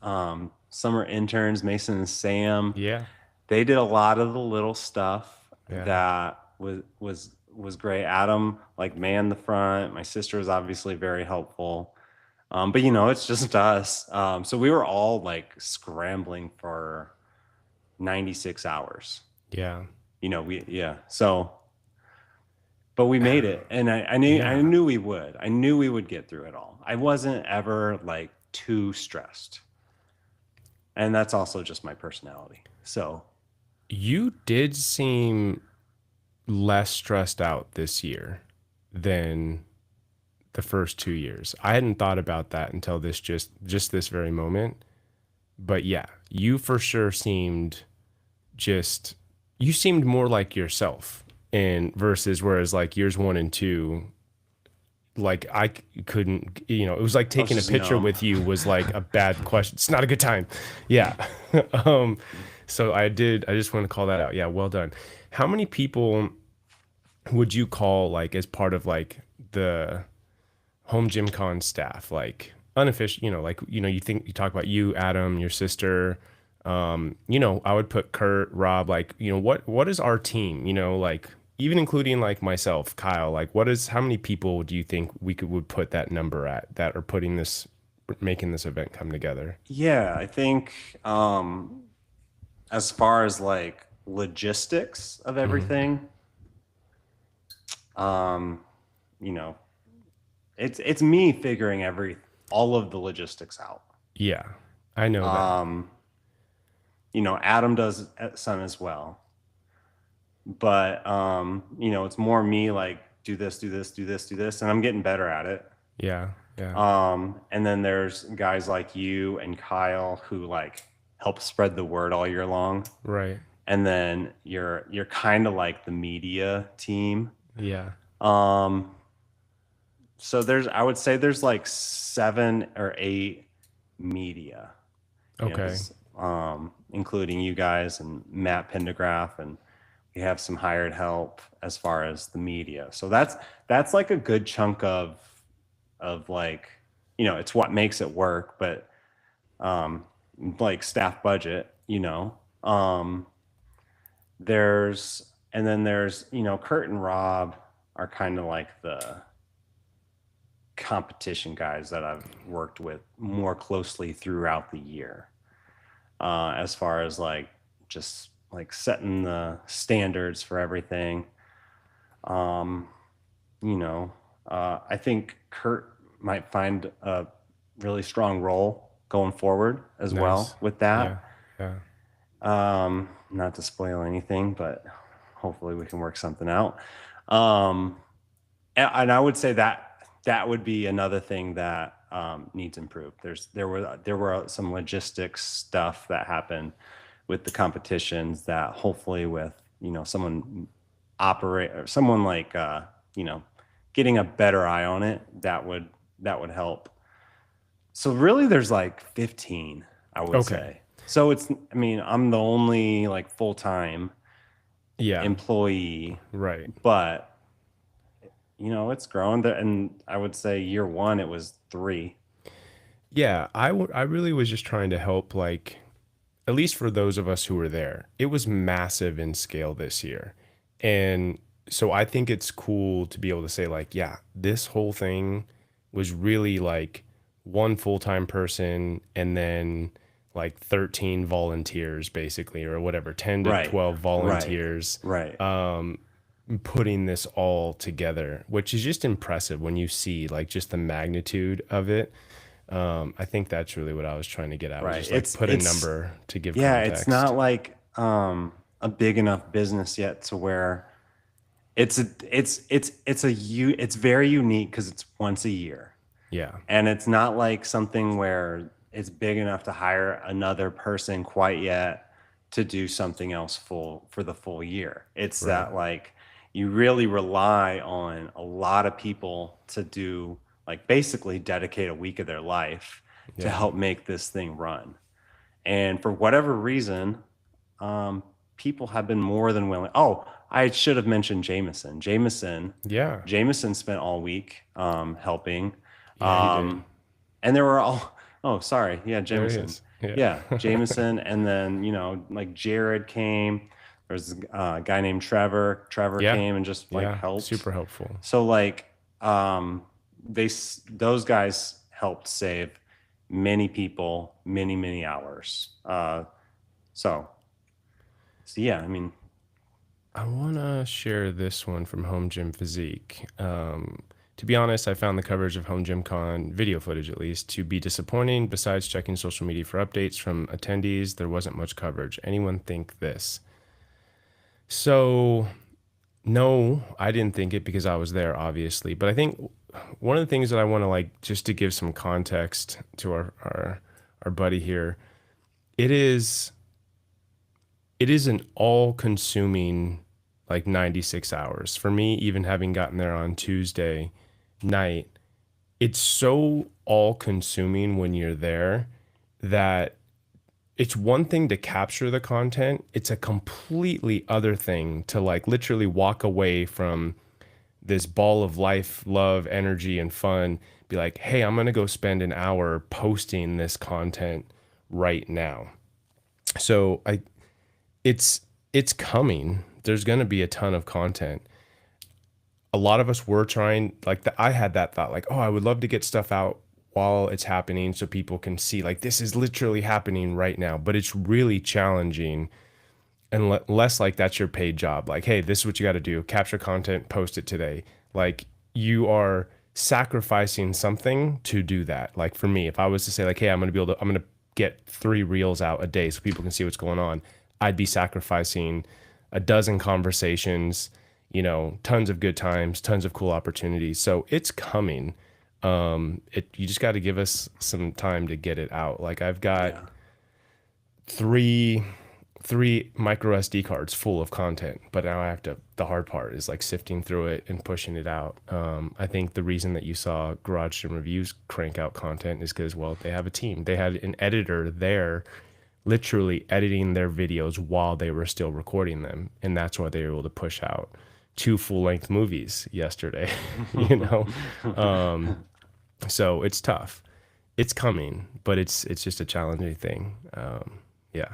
summer interns, Mason and Sam. Yeah. They did a lot of the little stuff Yeah. that was great. Adam like manned the front. My sister was obviously very helpful. But it's just us. So we were all like scrambling for 96 hours. Yeah. So but we made it, and I Yeah. knew we would. I knew we would get through it all. I wasn't ever like too stressed, and that's also just my personality. So You did seem less stressed out this year than the first 2 years. I hadn't thought about that until just this very moment. But yeah, you for sure seemed just you seemed more like yourself, and versus whereas like years 1 and 2, like couldn't, it was like I was taking a just picture numb. with you was like a bad question. It's not a good time. Yeah. um so I just want to call that out. Yeah, well done. How many people would you call like as part of like the home gym con staff, like unofficial, like, you talk about you, Adam, your sister, I would put Kurt, Rob, like, what is our team, like even including like myself, Kyle, like how many people do you think would put that number at that are making this event come together? Yeah, I think as far as like logistics of Hmm. everything, um, you know, it's me figuring all of the logistics out. Yeah, I know that. Um, Adam does some as well, but it's more me like do this, do this, do this, do this, and I'm getting better at it. Yeah, yeah, And then there's guys like you and Kyle who like help spread the word all year long. right. And then you're kind of like the media team. Yeah. Um, so I would say there's like 7 or 8 media, Okay. because including you guys and Matt Pendergraph, and we have some hired help as far as the media. So that's like a good chunk of like, it's what makes it work, but um, like staff budget, and then there's, Kurt and Rob are kind of like the competition guys that I've worked with more closely throughout the year, as far as like just like setting the standards for everything. Um, I think Kurt might find a really strong role going forward as Nice. well with that. Yeah. Yeah. Not to spoil anything, but hopefully we can work something out. Um, and I would say that would be another thing that needs improved. There were some logistics stuff that happened with the competitions that hopefully with someone like getting a better eye on it, that would help. So really there's like 15, I would Okay. say. So I'm the only like full-time Yeah. employee, Right. but it's grown. And I would say year 1 it was 3. Yeah. I really was just trying to help like at least for those of us who were there, it was massive in scale this year. And so I think it's cool to be able to say, like, yeah, this whole thing was really like one full-time person and then like 13 volunteers, basically, or whatever, 10 to Right. 12 Right. volunteers, Right. putting this all together, which is just impressive when you see like just the magnitude of it. I think that's really what I was trying to get at, was Right. just like put a It's number to give yeah, it's not context. like a big enough business yet to where it's very unique because it's once a year. Yeah. And it's not like something where it's big enough to hire another person quite yet to do something else full for the full year. It's Right. that like you really rely on a lot of people to do like basically dedicate a week of their life to Yeah. help make this thing run. And for whatever reason, um, people have been more than willing. Oh, I should have mentioned Jameson. Yeah. Jameson spent all week helping. Yeah, he did. Um, and there were all, oh, sorry. Yeah, There he Jameson. is. Yeah. Yeah, Jameson. And then, like Jared came. There's a guy named Trevor. Trevor Yeah. came and just like Yeah. helped. Super helpful. So like those guys helped save many people, many hours. So so yeah, I mean, I want to share this one from Home Gym Physique. To be honest, I found the coverage of Home Gym Con, video footage at least, to be disappointing. Besides checking social media for updates from attendees, there wasn't much coverage. Anyone think this? So, no, I didn't think it because I was there, obviously. But I think one of the things that I want to like, just to give some context to our buddy here, it is it is an all-consuming like 96 hours. For me, even having gotten there on Tuesday night, it's so all-consuming when you're there that it's one thing to capture the content. It's a completely other thing to like literally walk away from this ball of life, love, energy, and fun. Be like, hey, I'm gonna go spend an hour posting this content right now. So it's it's coming. There's gonna be a ton of content. A lot of us were trying, like, I had that thought, like, oh, I would love to get stuff out while it's happening so people can see like this is literally happening right now. But it's really challenging, unless like that's your paid job, like, hey, this is what you got to do, capture content, post it today. Like, you are sacrificing something to do that. Like, for me, if I was to say like, hey, I'm gonna get 3 reels out a day so people can see what's going on, I'd be sacrificing a dozen conversations, tons of good times, tons of cool opportunities. So it's coming. You just got to give us some time to get it out. Like, I've got yeah. three micro SD cards full of content, but now I have to, the hard part is like sifting through it and pushing it out. I think the reason that you saw Garage Gym Reviews crank out content is because, well, they have a team. They had an editor there literally editing their videos while they were still recording them. And that's why they were able to push out 2 full-length movies yesterday, you know? So it's tough. It's coming, but it's just a challenging thing. Yeah.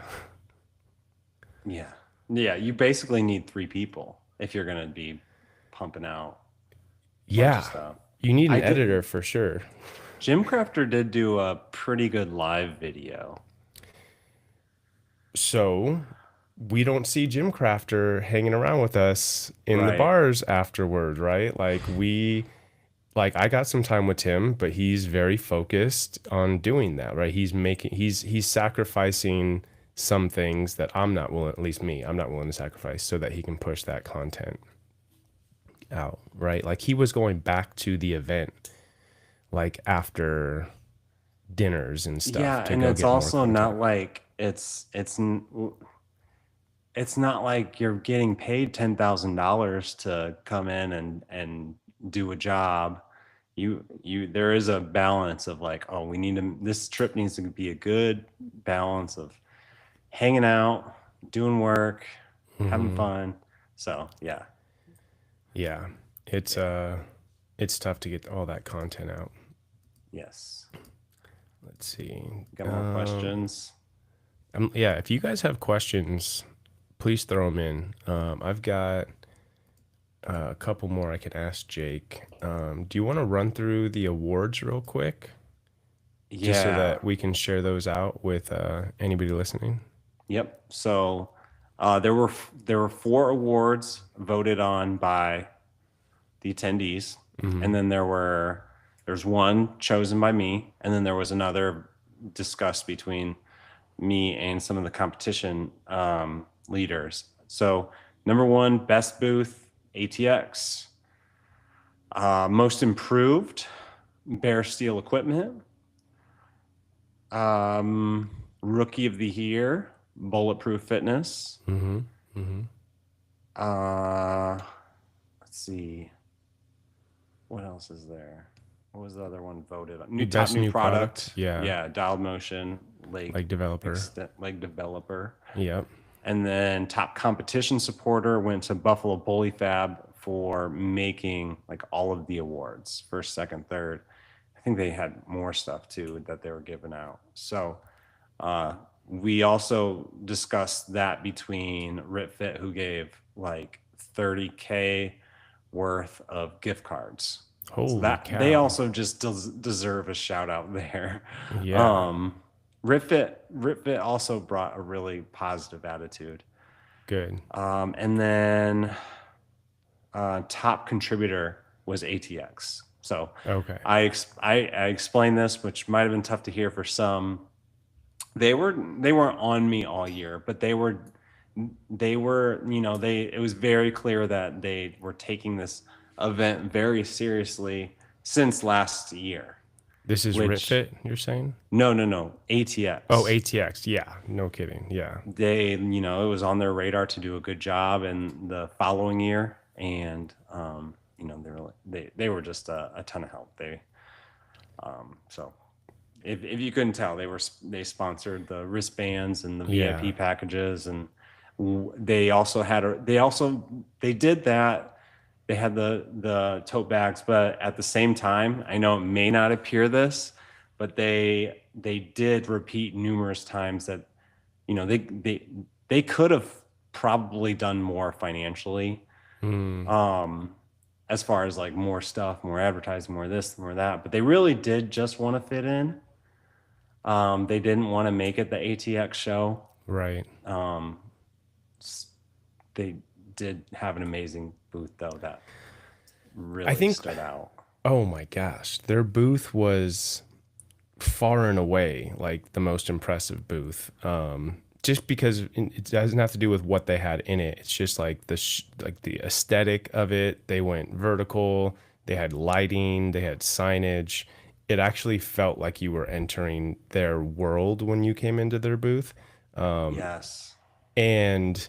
Yeah. Yeah, you basically need 3 people if you're going to be pumping out a bunch of Yeah. stuff. You need I an did editor for sure. Jim Crafter did do a pretty good live video. So we don't see Jim Crafter hanging around with us in the Right. bars afterward, right? Like I got some time with Tim, but he's very focused on doing that, right? He's sacrificing some things that I'm not willing, at least me, I'm not willing to sacrifice so that he can push that content out, right? Like, he was going back to the event like after dinners and stuff Yeah, to and go it's get more also content. not like it's not like you're getting paid $10,000 to come in and do a job. There is a balance of like, oh, this trip needs to be a good balance of hanging out, doing work, having Hmm. fun. So yeah, Yeah. It's yeah, it's tough to get all that content out. yes. Let's see. Got more questions? Yeah, if you guys have questions, please throw them in. I've got a couple more I can ask Jake. Do you want to run through the awards real quick, just so Yeah. that we can share those out with anybody listening? Yep. So there were 4 awards voted on by the attendees, Hmm. and then there's one chosen by me, and then there was another discussed between me and some of the competition leaders. So number one, best booth, ATX. Most improved, bare steel equipment. Um, Rookie of the year, bulletproof fitness. Hmm. Hmm. Uh, let's see. What else is there? What was the other one voted on? Top Best new new product, product. yeah, Yeah, dialed motion like developer. leg developer. Yep. And then top competition supporter went to Buffalo Bully Fab for making like all of the awards, first, second, third. I think they had more stuff too that they were giving out. So we also discussed that between RitFit, who gave like 30K worth of gift cards. So Holy that they cow. also just deserve a shout out there. Yeah. RitFit also brought a really positive attitude. Good. And then top contributor was ATX. So Okay. I explained this, which might have been tough to hear for some. They weren't on me all year, but they were it was very clear that they were taking this event very seriously since last year. This is Which RitFit, you're saying? no, Oh, ATX. ATX. Yeah. No kidding. Yeah. They, it was on their radar to do a good job in the following year, and they were just a ton of help. So if you couldn't tell, they sponsored the wristbands and the Yeah. VIP packages, and they also they did that. They had the tote bags, but at the same time, I know it may not appear this, but they did repeat numerous times that they could have probably done more financially, Mm, as far as like more stuff, more advertising, more this, more that, but they really did just want to fit in. They didn't want to make it the ATX show. right. They did have an amazing booth though that I really think, stood out. oh my gosh, their booth was far and away like the most impressive booth. Just because it doesn't have to do with what they had in it. It's just like like the aesthetic of it. They went vertical. They had lighting. They had signage. It actually felt like you were entering their world when you came into their booth. Yes. And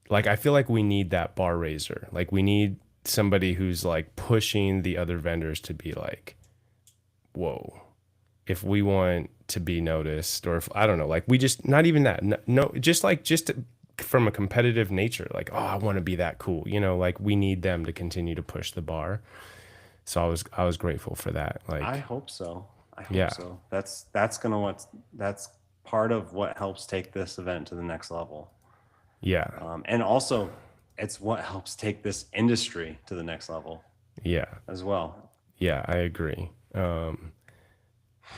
like I feel like we need that bar raiser. Like we need somebody who's like pushing the other vendors to be like, whoa, if we want to be noticed, or if I don't know, like we just not even that. No, just like from a competitive nature, like, oh, I want to be that cool. Like we need them to continue to push the bar. So I was grateful for that. I Like, hope so. I hope yeah, so. That's part of what helps take this event to the next level. yeah, And also, it's what helps take this industry to the next level yeah, as well. yeah, I agree.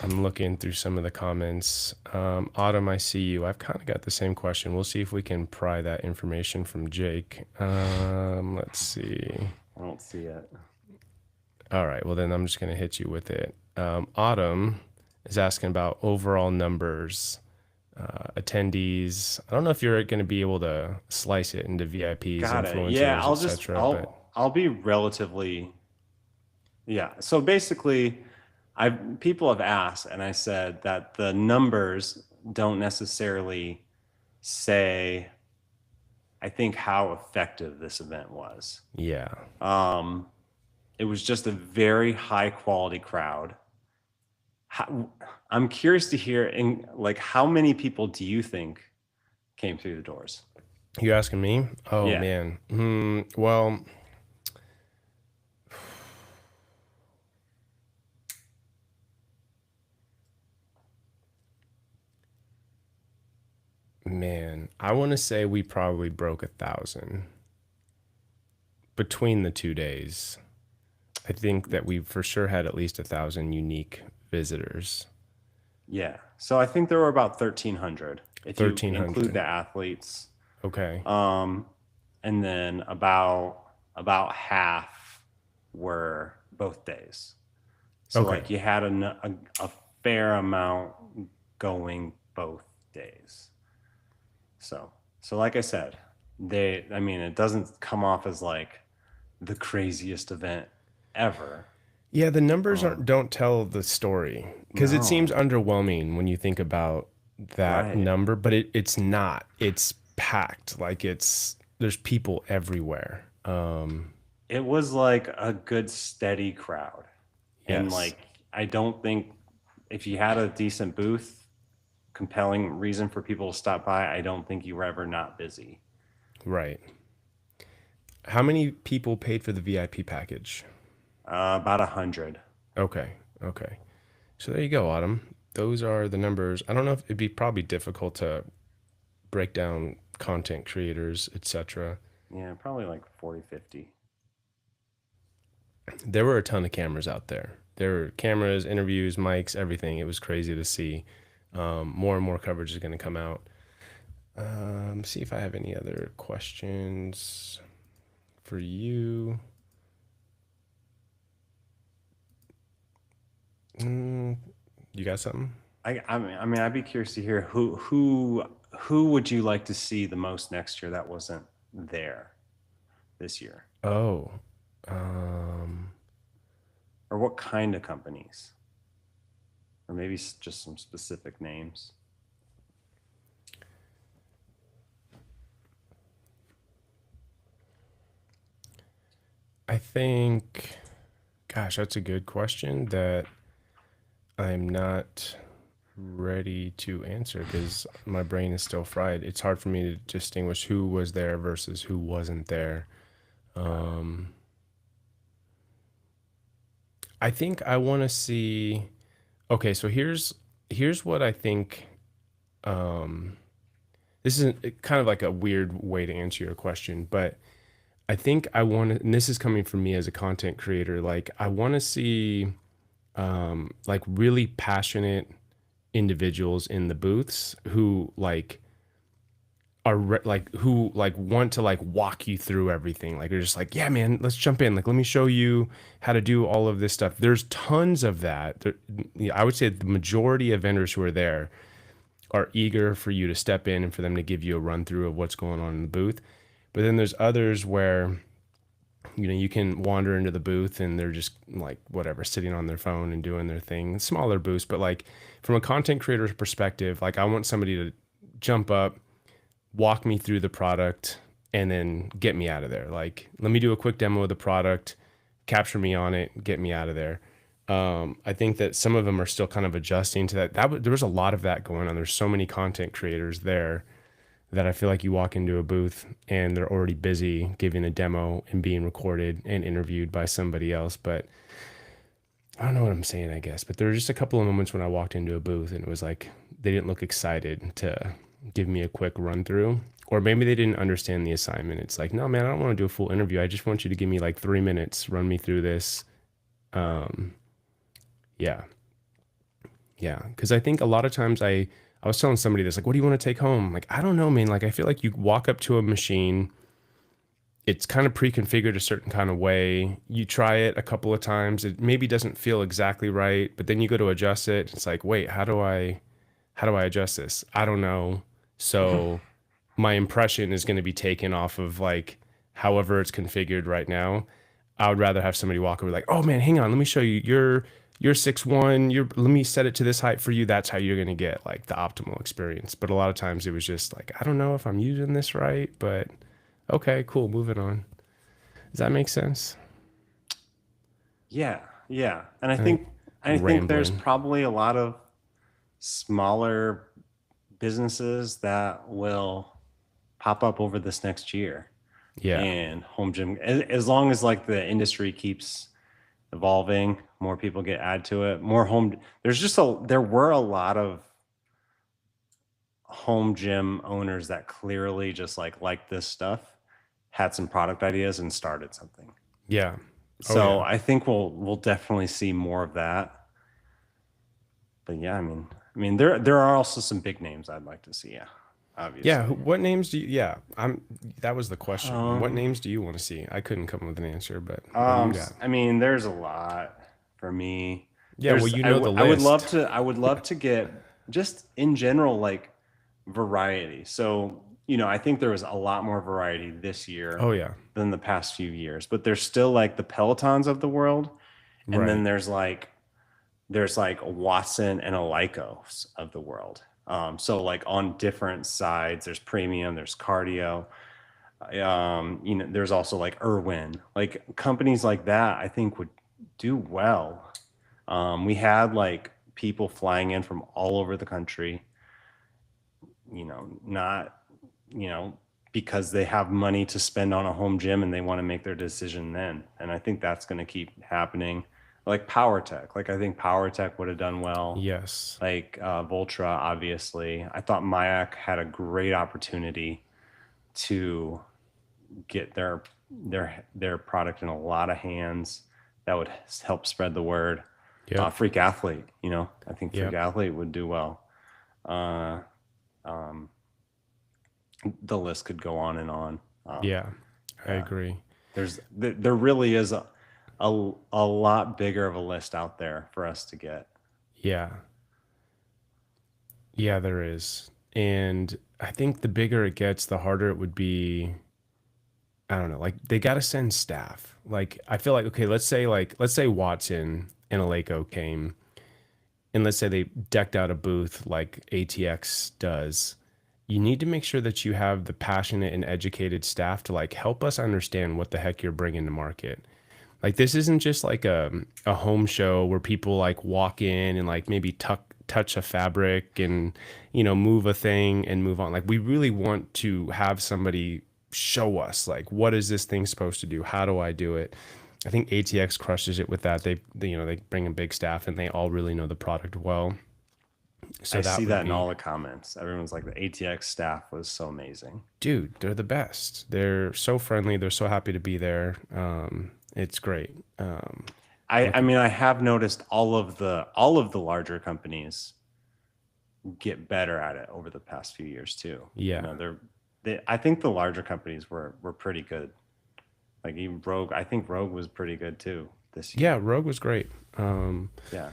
I'm looking through some of the comments. Autumn, I see you. I've kind of got the same question. We'll see if we can pry that information from Jake. Let's see. I don't see it. All right. Well, then I'm just going to hit you with it. Autumn is asking about overall numbers, attendees. I don't know if you're going to be able to slice it into VIPs, Got it. Yeah, influencers, etc. But I'll be relatively. Yeah. So basically, people have asked, and I said that the numbers don't necessarily say, I think, how effective this event was. yeah, It was just a very high quality crowd. I'm curious to hear, like, how many people do you think came through the doors? you asking me? Oh Yeah. man. Well, Man, I want to say we probably broke 1,000 between the 2 days. I think that we for sure had at least 1,000 unique visitors. Yeah. So I think there were about 1,300 if you include 1,300. the athletes. Okay. Um, and then about half were both days. So Okay. like you had a fair amount going both days. So like I said, I mean, it doesn't come off as like the craziest event ever. Yeah, the numbers Um, don't tell the story because it seems no, underwhelming when you think about that right. number, but it's not. It's packed. Like there's people everywhere. It was like a good steady crowd. And Yes. like I don't think if you had a decent booth, compelling reason for people to stop by, I don't think you were ever not busy. Right. How many people paid for the VIP package? About 100. Okay. Okay. So there you go, Autumn. Those are the numbers. I don't know if it'd be probably difficult to break down content creators, etc. Yeah, probably like 40, 50. There were a ton of cameras out there. There were cameras, interviews, mics, everything. It was crazy to see. More and more coverage is going to come out. See if I have any other questions for you. You got something? I mean, I'd be curious to hear who would you like to see the most next year that wasn't there this year, Oh, um, or what kind of companies, or maybe just some specific names. I think, gosh, that's a good question that I'm not ready to answer because my brain is still fried. It's hard for me to distinguish who was there versus who wasn't there. Got it. I think I want to see. Okay, so here's what I think. Um, this is kind of like a weird way to answer your question, but I think I want to, and this is coming from me as a content creator. Like I want to see like really passionate individuals in the booths who like like who like want to like walk you through everything. Like they're just like, yeah, man, let's jump in. Like let me show you how to do all of this stuff. There's tons of that. I would say the majority of vendors who are there are eager for you to step in and for them to give you a run through of what's going on in the booth. But then there's others where you can wander into the booth and they're just like whatever, sitting on their phone and doing their thing. Smaller booths, but like from a content creator's perspective, like I want somebody to jump up, walk me through the product, and then get me out of there. Like, let me do a quick demo of the product, capture me on it, get me out of there. I think that some of them are still kind of adjusting to that. There was a lot of that going on. There's so many content creators there that I feel like you walk into a booth and they're already busy giving a demo and being recorded and interviewed by somebody else. But I don't know what I'm saying, I guess. But there were just a couple of moments when I walked into a booth and it was like they didn't look excited to give me a quick run through. Or maybe they didn't understand the assignment. It's like, no, man, I don't want to do a full interview. I just want you to give me like 3 minutes, run me through this. Um, yeah. Yeah. Cause I think a lot of times I was telling somebody this, like, what do you want to take home? Like, I don't know, man. Like, I feel like you walk up to a machine, it's kind of pre-configured a certain kind of way. You try it a couple of times, it maybe doesn't feel exactly right, but then you go to adjust it. It's like, wait, how do I adjust this? I don't know. So my impression is going to be taken off of like however it's configured right now. I would rather have somebody walk over like, oh man, hang on, let me show you. You're 6'1", let me set it to this height for you. That's how you're gonna get like the optimal experience. But a lot of times it was just like, I don't know if I'm using this right, but okay, cool, moving on. Does that make sense? Yeah, yeah. And I I think think I I'm think there's rambling. probably a lot of smaller businesses that will pop up over this next year. Yeah. And home gym, as long as like the industry keeps evolving, more people get added to it, more home. There were a home gym owners that clearly just like this stuff had some product ideas and started something. Yeah. Oh So yeah. I think we'll definitely see more of that. But yeah, I mean there are also some big names I'd like to see. Yeah, Yeah. obviously. What names do you? Yeah. That was the question. What Um, names do you want to see? I couldn't come up with an answer, but what do you got? I mean, there's a lot for me. Yeah. Well, you know the I would love list. to get just in general like variety. So, I think there was a lot more variety this year Oh yeah. than the past few years, but there's still like the Pelotons of the world, and then Right. there's like Watson and Eleikos of the world. So like on different sides, there's premium, there's cardio. There's also like Irwin, like companies like that. I think would do well. We had like people flying in from all over the country. Not you know because they have money to spend on a home gym and they want to make their decision then. And I think that's going to keep happening. Like Power Tech, like I think Power Tech would have done well. Yes. Like Voltra, obviously. I thought Mayak had a great opportunity to get their product in a lot of hands that would help spread the word. Yep. Freak Athlete, I think Freak Yep. Athlete would do well. Uh, um, the list could go on and on. Yeah. I Yeah, agree. there really is a lot bigger of a list out there for us to get. Yeah. Yeah, there is. And I think the bigger it gets, the harder it would be. I don't know. Like they got to send staff. Like I feel like okay, let's say Watson and Aleko came, and let's say they decked out a booth like ATX does. You need to make sure that you have the passionate and educated staff to like help us understand what the heck you're bringing to market. Like this isn't just like a home show where people like walk in and like maybe touch a fabric and move a thing and move on. Like we really want to have somebody show us like what is this thing supposed to do? How do I do it? I think ATX crushes it with that. They bring a big staff and they all really know the product well. So I that see would that in be, all the comments. Everyone's like, the ATX staff was so amazing. dude, they're the best. They're so friendly. They're so happy to be there. It's great. I mean, I have noticed all of the larger companies get better at it over the past few years too. Yeah. I think the larger companies were pretty good. Like even Rogue, I think Rogue was pretty good too this year. Yeah, Rogue was great. Yeah.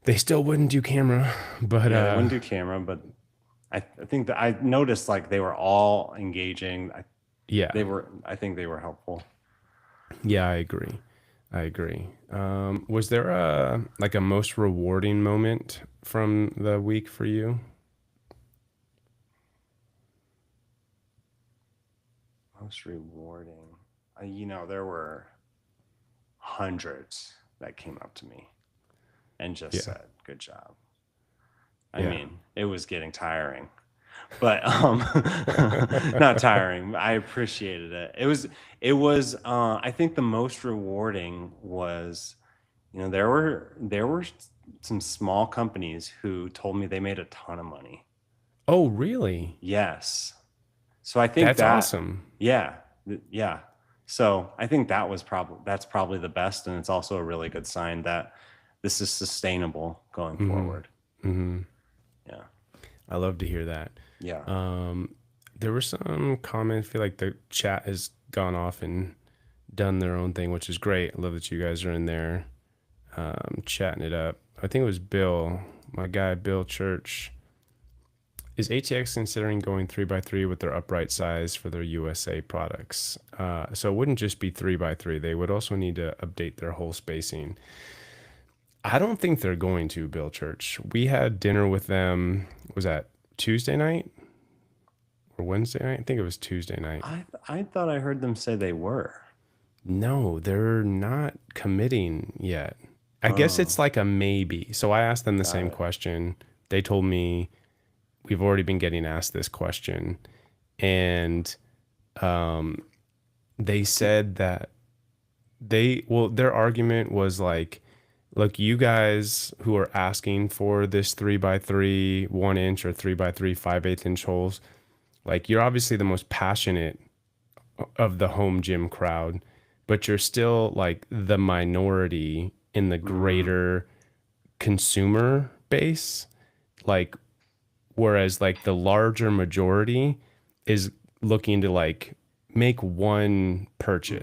They still wouldn't do camera, but Yeah, they wouldn't do camera, but I think that I noticed like they were all engaging. yeah, I think they were helpful. yeah, I agree. I agree. Was there a most rewarding moment from the week for you? Most rewarding. There were hundreds that came up to me and just Yeah, said, "Good job." I yeah, mean, it was getting tiring, but not tiring. I appreciated it. It was I think the most rewarding was, there were some small companies who told me they made a ton of money. Oh, really? Yes. So I think That's that, awesome. yeah, yeah. So I think that's probably the best, and it's also a really good sign that this is sustainable going Hmm. forward. Hmm. Yeah. I love to hear that. Yeah. Um, there were some comments. I feel like the chat has gone off and done their own thing, which is great. I love that you guys are in there chatting it up. I think it was Bill, my guy, Bill Church. Is ATX considering going 3x3 with their upright size for their USA products? So it wouldn't just be 3x3. They would also need to update their whole spacing. I don't think they're going to, Bill Church. We had dinner with them, was that Tuesday night or Wednesday night? I think it was Tuesday night. I thought I heard them say they were. No, they're not committing yet. I guess Oh, it's like a maybe. So I asked them the got same it. question. They told me we've already been getting asked this question. And um, they said that their argument was like, look, you guys who are asking for this 3x3 1 inch or 3x3 5/8 inch holes, like you're obviously the most passionate of the home gym crowd, but you're still like the minority in the Mm, greater consumer base. Like, whereas like the larger majority is looking to like make one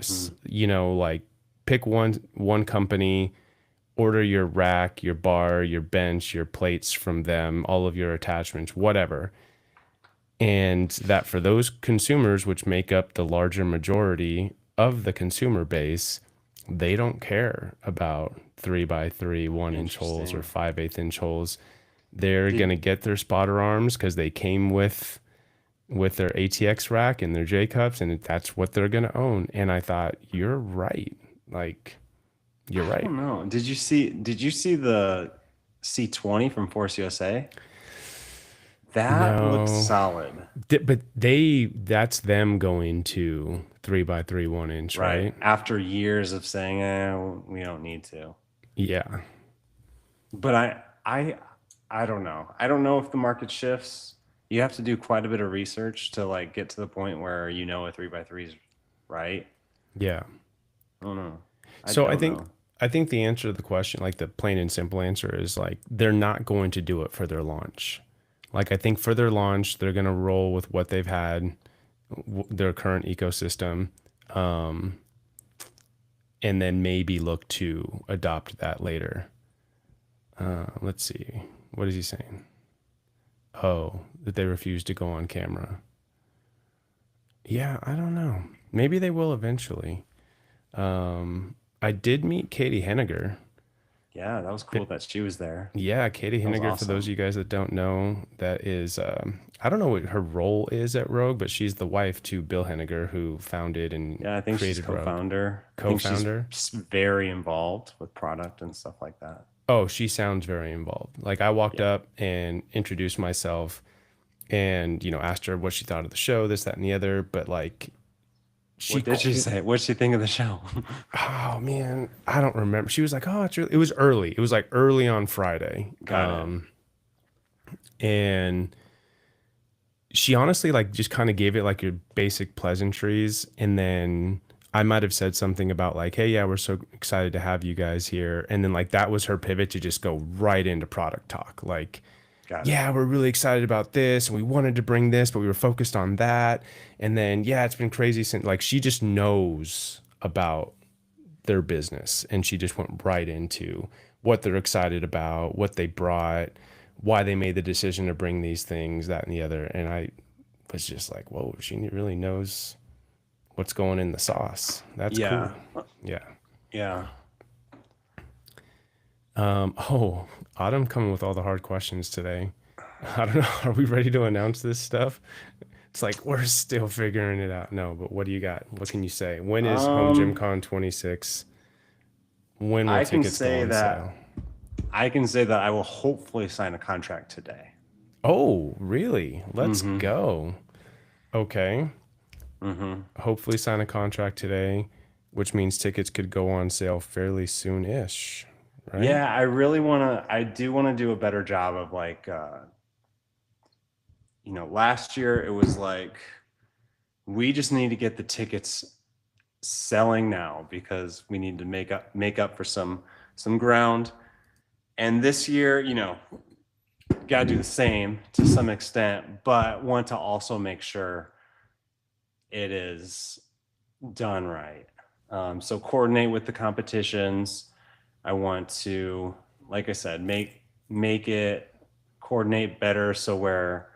hmm. purchase, like pick one company, order your rack, your bar, your bench, your plates from them, all of your attachments, whatever. And that for those consumers, which make up the larger majority of the consumer base, they don't care about 3x3 1 inch holes or Interesting. 5/8 inch holes. They're Did gonna get their spotter arms because they came with their ATX rack and their J cups, and that's what they're gonna own. And I thought, you're right. Like, you're I right. don't know. Did you see the C20 from Force USA? That looked No, solid. but that's them going to 3x3 1 inch, Right. right? After years of saying, we don't need to. Yeah. But I don't know. I don't know if the market shifts. You have to do quite a bit of research to like get to the point where you know a 3x3 is right. Yeah. I don't know. I So I don't think know. I think the answer to the question, like the plain and simple answer is like they're not going to do it for their launch. Like I think for their launch, they're going to roll with what they've had, their current ecosystem, um, and then maybe look to adopt that later. Let's see. What is he saying? Oh, that they refuse to go on camera. Yeah, I don't know. Maybe they will eventually. I did meet Katie Henniger. Yeah, that was cool that she was there. Yeah, Katie That was Henniger, for those of awesome. you guys that don't know, that is, I don't know what her role is at Rogue, but she's the wife to Bill Henniger, who founded and Yeah, I think she's created Rogue, co-founder. I co think she's founder. very involved with product and stuff like that. Oh, she sounds very involved. Like, I walked Yeah. up and introduced myself and, asked her what she thought of the show, this, that, and the other. But, like, she, What did she say? What did she think of the show? oh man, I don't remember. She was like, oh, it was early. It was like early on Friday. Got it. And she honestly like just kind of gave it like your basic pleasantries, and then I might have said something about like, hey, yeah, we're so excited to have you guys here, and then like that was her pivot to just go right into product talk, like, Got it. yeah, we're really excited about this and we wanted to bring this, but we were focused on that. And then yeah, it's been crazy since, like, she just knows about their business, and she just went right into what they're excited about, what they brought, why they made the decision to bring these things, that and the other. And I was just like, whoa, she really knows what's going in the sauce. That's Yeah. cool. Yeah. Yeah. Oh, Autumn coming with all the hard questions today. I don't know. Are we ready to announce this stuff? It's like we're still figuring it out. No, but what do you got? What can you say? When is Home Gym Um, Con 26? When will I can tickets go say on sale? that I can say that I will hopefully sign a contract today. Oh, really? Let's Mm-hmm. go. Okay. Mm-hmm. Hopefully sign a contract today, which means tickets could go on sale fairly soon-ish, right? Yeah, I do want to do a better job of like last year it was like we just need to get the tickets selling now because we need to make up for some ground. And this year, got to do the same to some extent, but want to also make sure it is done right. So coordinate with the competitions. I want to, like I said, make it coordinate better so where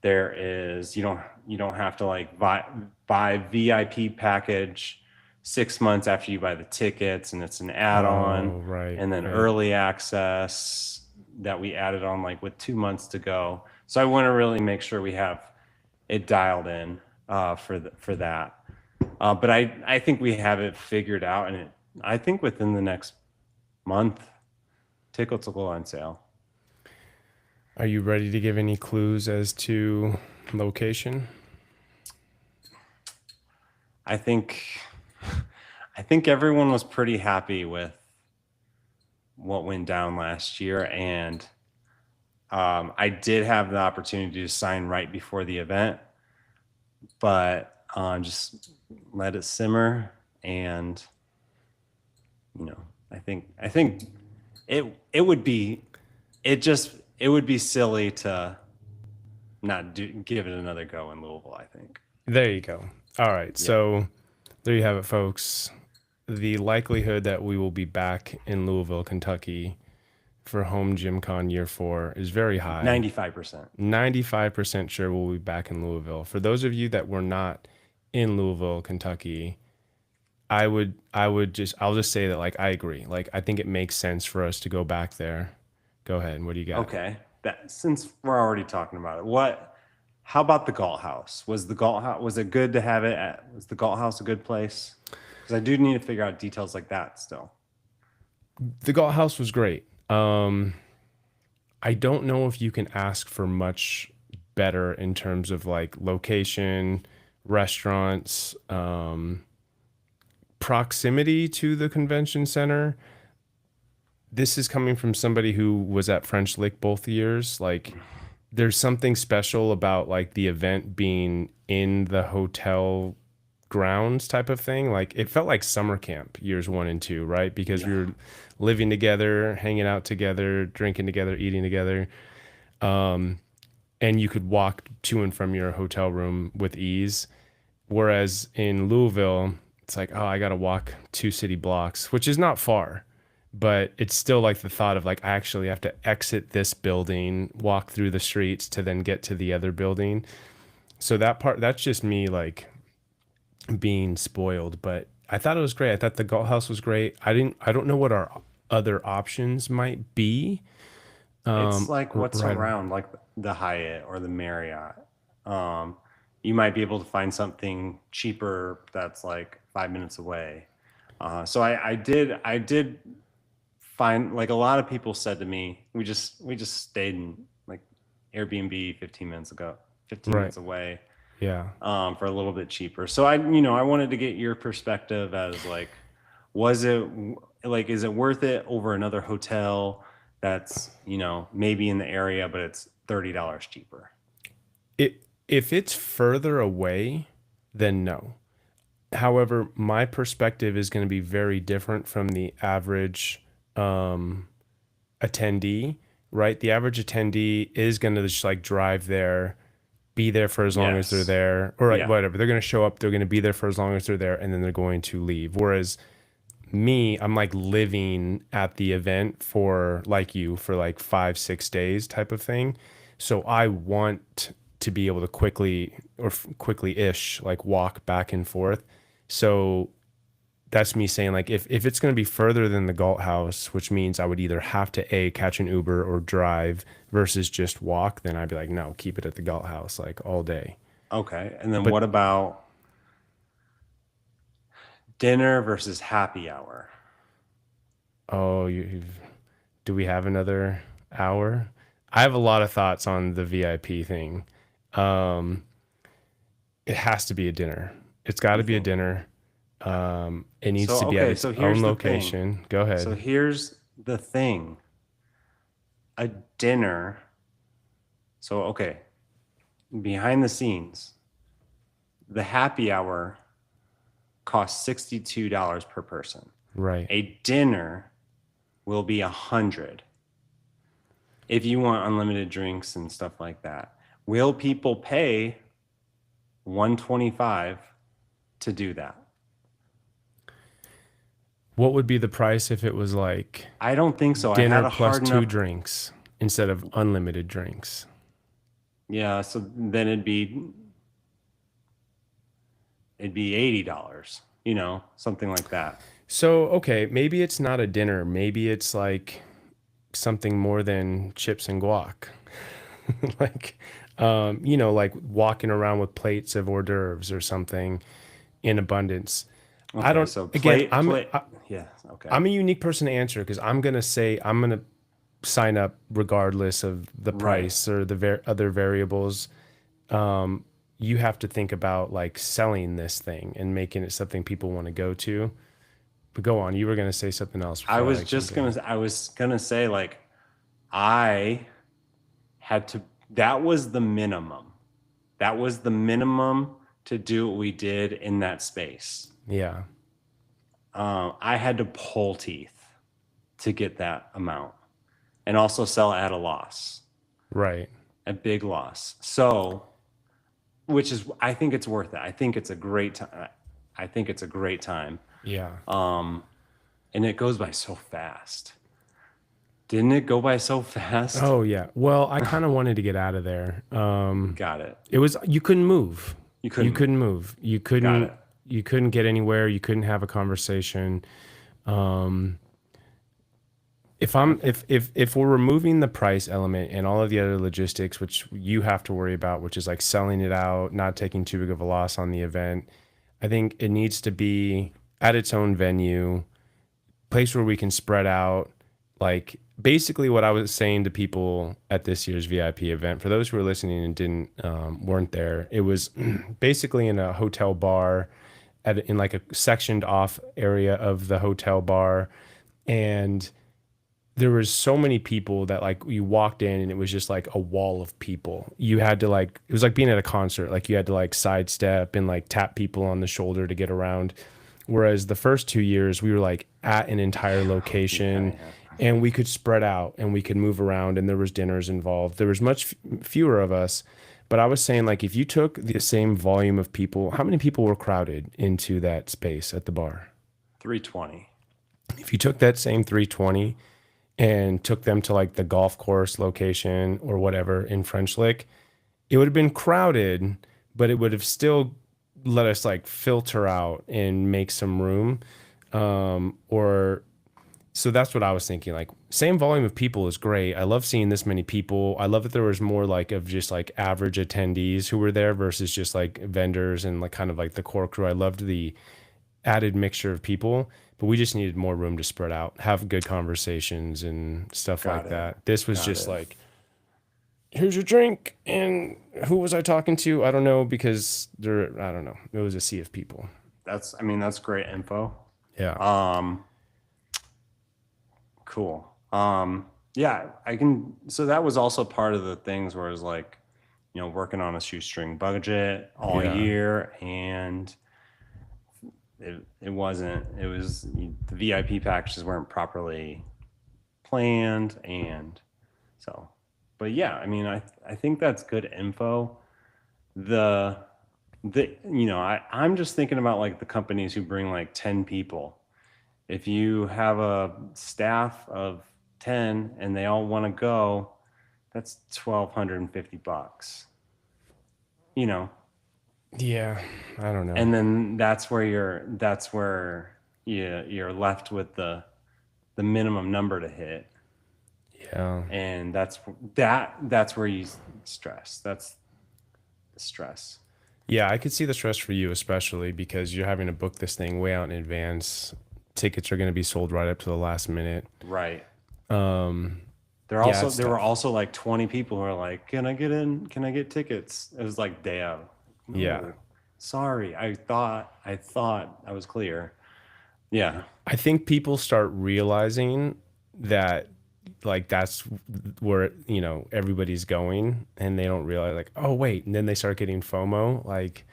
there is you don't have to like buy VIP package 6 months after you buy the tickets, and it's an add-on, Oh, right, and then right. early access that we added on like with 2 months to go. So I want to really make sure we have it dialed in for that. But I think we have it figured out, and I think within the next month, tickets will go on sale. Are you ready to give any clues as to location? I think I think everyone was pretty happy with what went down last year, and I did have the opportunity to sign right before the event, but just let it simmer, and I think it would be it would be silly to not give it another go in Louisville, I think. There you go. All right. Yeah. So there you have it, folks. The likelihood that we will be back in Louisville, Kentucky for Home Gym Con year 4 is very high. 95%. 95% sure we'll be back in Louisville. For those of you that were not in Louisville, Kentucky, I'll just say that, like, I agree. Like, I think it makes sense for us to go back there. Go ahead. What do you got? Okay. That since we're already talking about it, how about the Galt House? Was it good to have was the Galt House a good place? Because I do need to figure out details like that still. The Galt House was great. I don't know if you can ask for much better in terms of like location, restaurants, proximity to the convention center. This is coming from somebody who was at French Lick both years. Like, there's something special about like the event being in the hotel grounds type of thing. Like, it felt like summer camp years 1 and 2, right? Because we were living together, hanging out together, drinking together, eating together. And you could walk to and from your hotel room with ease. Whereas in Louisville, it's like, oh, I got to walk 2 city blocks, which is not far, but it's still like the thought of like, I actually have to exit this building, walk through the streets to then get to the other building. So that's just me like being spoiled, but I thought it was great. I thought the Galt House was great. I don't know what our other options might be. It's like what's right. around, like the Hyatt or the Marriott. You might be able to find something cheaper that's like 5 minutes away. So I did find, like, a lot of people said to me, we just stayed in like Airbnb 15 minutes away. Yeah. For a little bit cheaper. So I wanted to get your perspective as like, is it worth it over another hotel that's, maybe in the area, but it's $30 cheaper? If it's further away, then no. However, my perspective is going to be very different from the average attendee, right? The average attendee is going to just like drive there, be there for as long as they're there, or whatever. They're going to show up, they're going to be there for as long as they're there, and then they're going to leave. Whereas me, I'm like living at the event for like 5-6 days type of thing. So I want to be able to quickly-ish like walk back and forth. So that's me saying, like, if it's going to be further than the Galt House, which means I would either have to catch an Uber or drive versus just walk, then I'd be like, no, keep it at the Galt House like all day. Okay. And then what about dinner versus happy hour? Oh, do we have another hour? I have a lot of thoughts on the VIP thing. It has to be a dinner. It's got to be a dinner. It needs to be at its own location. Go ahead. So here's the thing. A dinner. So, okay. Behind the scenes, the happy hour costs $62 per person. Right. A dinner will be $100 if you want unlimited drinks and stuff like that. Will people pay $125 to do that? What would be the price if it was like, I don't think so. dinner plus 2 drinks instead of unlimited drinks? Yeah, so then it'd be $80, something like that. So, okay, maybe it's not a dinner. Maybe it's like something more than chips and guac. Like, like walking around with plates of hors d'oeuvres or something in abundance. Okay, I don't, so I'm a unique person to answer because I'm going to say I'm going to sign up regardless of the price or the other variables. You have to think about like selling this thing and making it something people want to go to. But go on. You were gonna say something else before I jumped in. I was gonna say like I had to. That was the minimum. That was the minimum to do what we did in that space. Yeah. I had to pull teeth to get that amount, and also sell at a loss, Right. a big loss. So, which is, I think it's worth it. I think it's a great time. I think it's a great time. Yeah. And it goes by so fast. Didn't it go by so fast? Oh yeah. Well, I kind of wanted to get out of there. Got it. It was you couldn't move. You couldn't. You couldn't move. You Got couldn't. it. You couldn't get anywhere. You couldn't have a conversation. If we're removing the price element and all of the other logistics, which you have to worry about, which is like selling it out, not taking too big of a loss on the event, I think it needs to be at its own venue, place where we can spread out. Like basically what I was saying to people at this year's VIP event, for those who are listening and didn't weren't there, it was basically in a hotel bar in like a sectioned off area of the hotel bar. And there was so many people that like you walked in and it was just like a wall of people. You had to like, it was like being at a concert. Like you had to like sidestep and like tap people on the shoulder to get around. Whereas the first 2 years we were like at an entire location and we could spread out and we could move around and there was dinners involved. There was much fewer of us. But I was saying like, if you took the same volume of people, how many people were crowded into that space at the bar? 320. If you took that same 320 and took them to like the golf course location or whatever in French Lick, it would have been crowded, but it would have still let us like filter out and make some room. Or so that's what I was thinking. Like same volume of people is great. I love seeing this many people. I love that there was more like of just like average attendees who were there versus just like vendors and like kind of like the core crew. I loved the added mixture of people, but we just needed more room to spread out, have good conversations and stuff like that. This was just like, here's your drink. And who was I talking to? I don't know, because I don't know. It was a sea of people. That's great info. Yeah. Cool. Yeah, so that was also part of the things where it was like, working on a shoestring budget all year, and it was the VIP packages weren't properly planned, and so, but yeah, I think that's good info. I'm just thinking about like the companies who bring like 10 people. If you have a staff of 10 and they all want to go, that's $1,250. Yeah, I don't know. And then that's where you're left with the minimum number to hit. Yeah. And that's where you stress. That's the stress. Yeah, I could see the stress for you, especially because you're having to book this thing way out in advance. Tickets are going to be sold right up to the last minute. Right. There were also like 20 people who are like, "Can I get in? Can I get tickets?" It was like day out. No, yeah. Sorry, I thought I was clear. Yeah. I think people start realizing that like that's where everybody's going, and they don't realize like, oh wait, and then they start getting FOMO, like,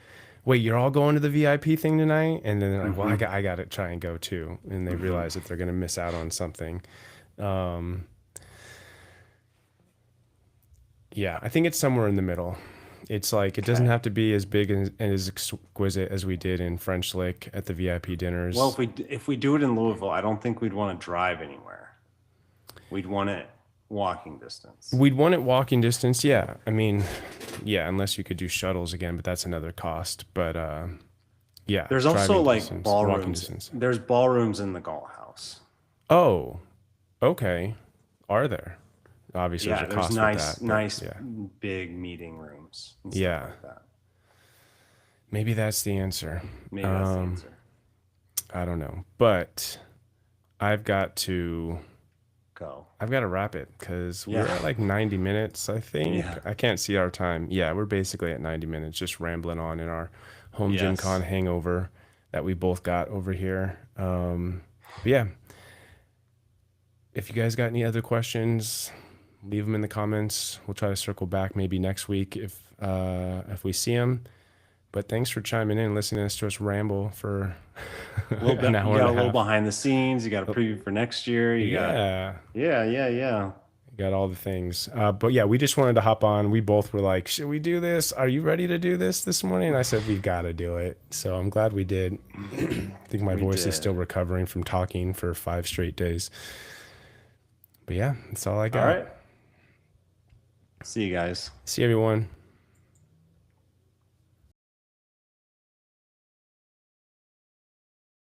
wait, you're all going to the VIP thing tonight, and then they're like, well, I got to try and go too, and they realize that they're going to miss out on something. Yeah, I think it's somewhere in the middle. It's like it doesn't have to be as big and as exquisite as we did in French Lick at the VIP dinners. Well, if we do it in Louisville, I don't think we'd want to drive anywhere. We'd want it walking distance. We'd want it walking distance, yeah. Yeah, unless you could do shuttles again, but that's another cost. But yeah. There's also like ballrooms. There's ballrooms in the Galt House. Oh, okay. Are there? Obviously, yeah, there's a cost nice big meeting rooms. Yeah. Like that. Maybe that's the answer. Maybe that's the answer. I don't know, but I've got to go. I've got to wrap it because we're at like 90 minutes, I think. Yeah. I can't see our time. Yeah, we're basically at 90 minutes, just rambling on in our HomeGymCon hangover that we both got over here. But yeah, if you guys got any other questions, leave them in the comments. We'll try to circle back maybe next week if we see them. But thanks for chiming in and listening to us ramble for A little an bit, you hour got and a a little half. behind the scenes. You got a preview for next year. You got, Yeah, yeah. got all the things. But yeah, we just wanted to hop on. We both were like, should we do this? Are you ready to do this morning? And I said, we've got to do it. So I'm glad we did. I think my voice is still recovering from talking for 5 straight days. But yeah, that's all I got. All right. See you guys. See everyone.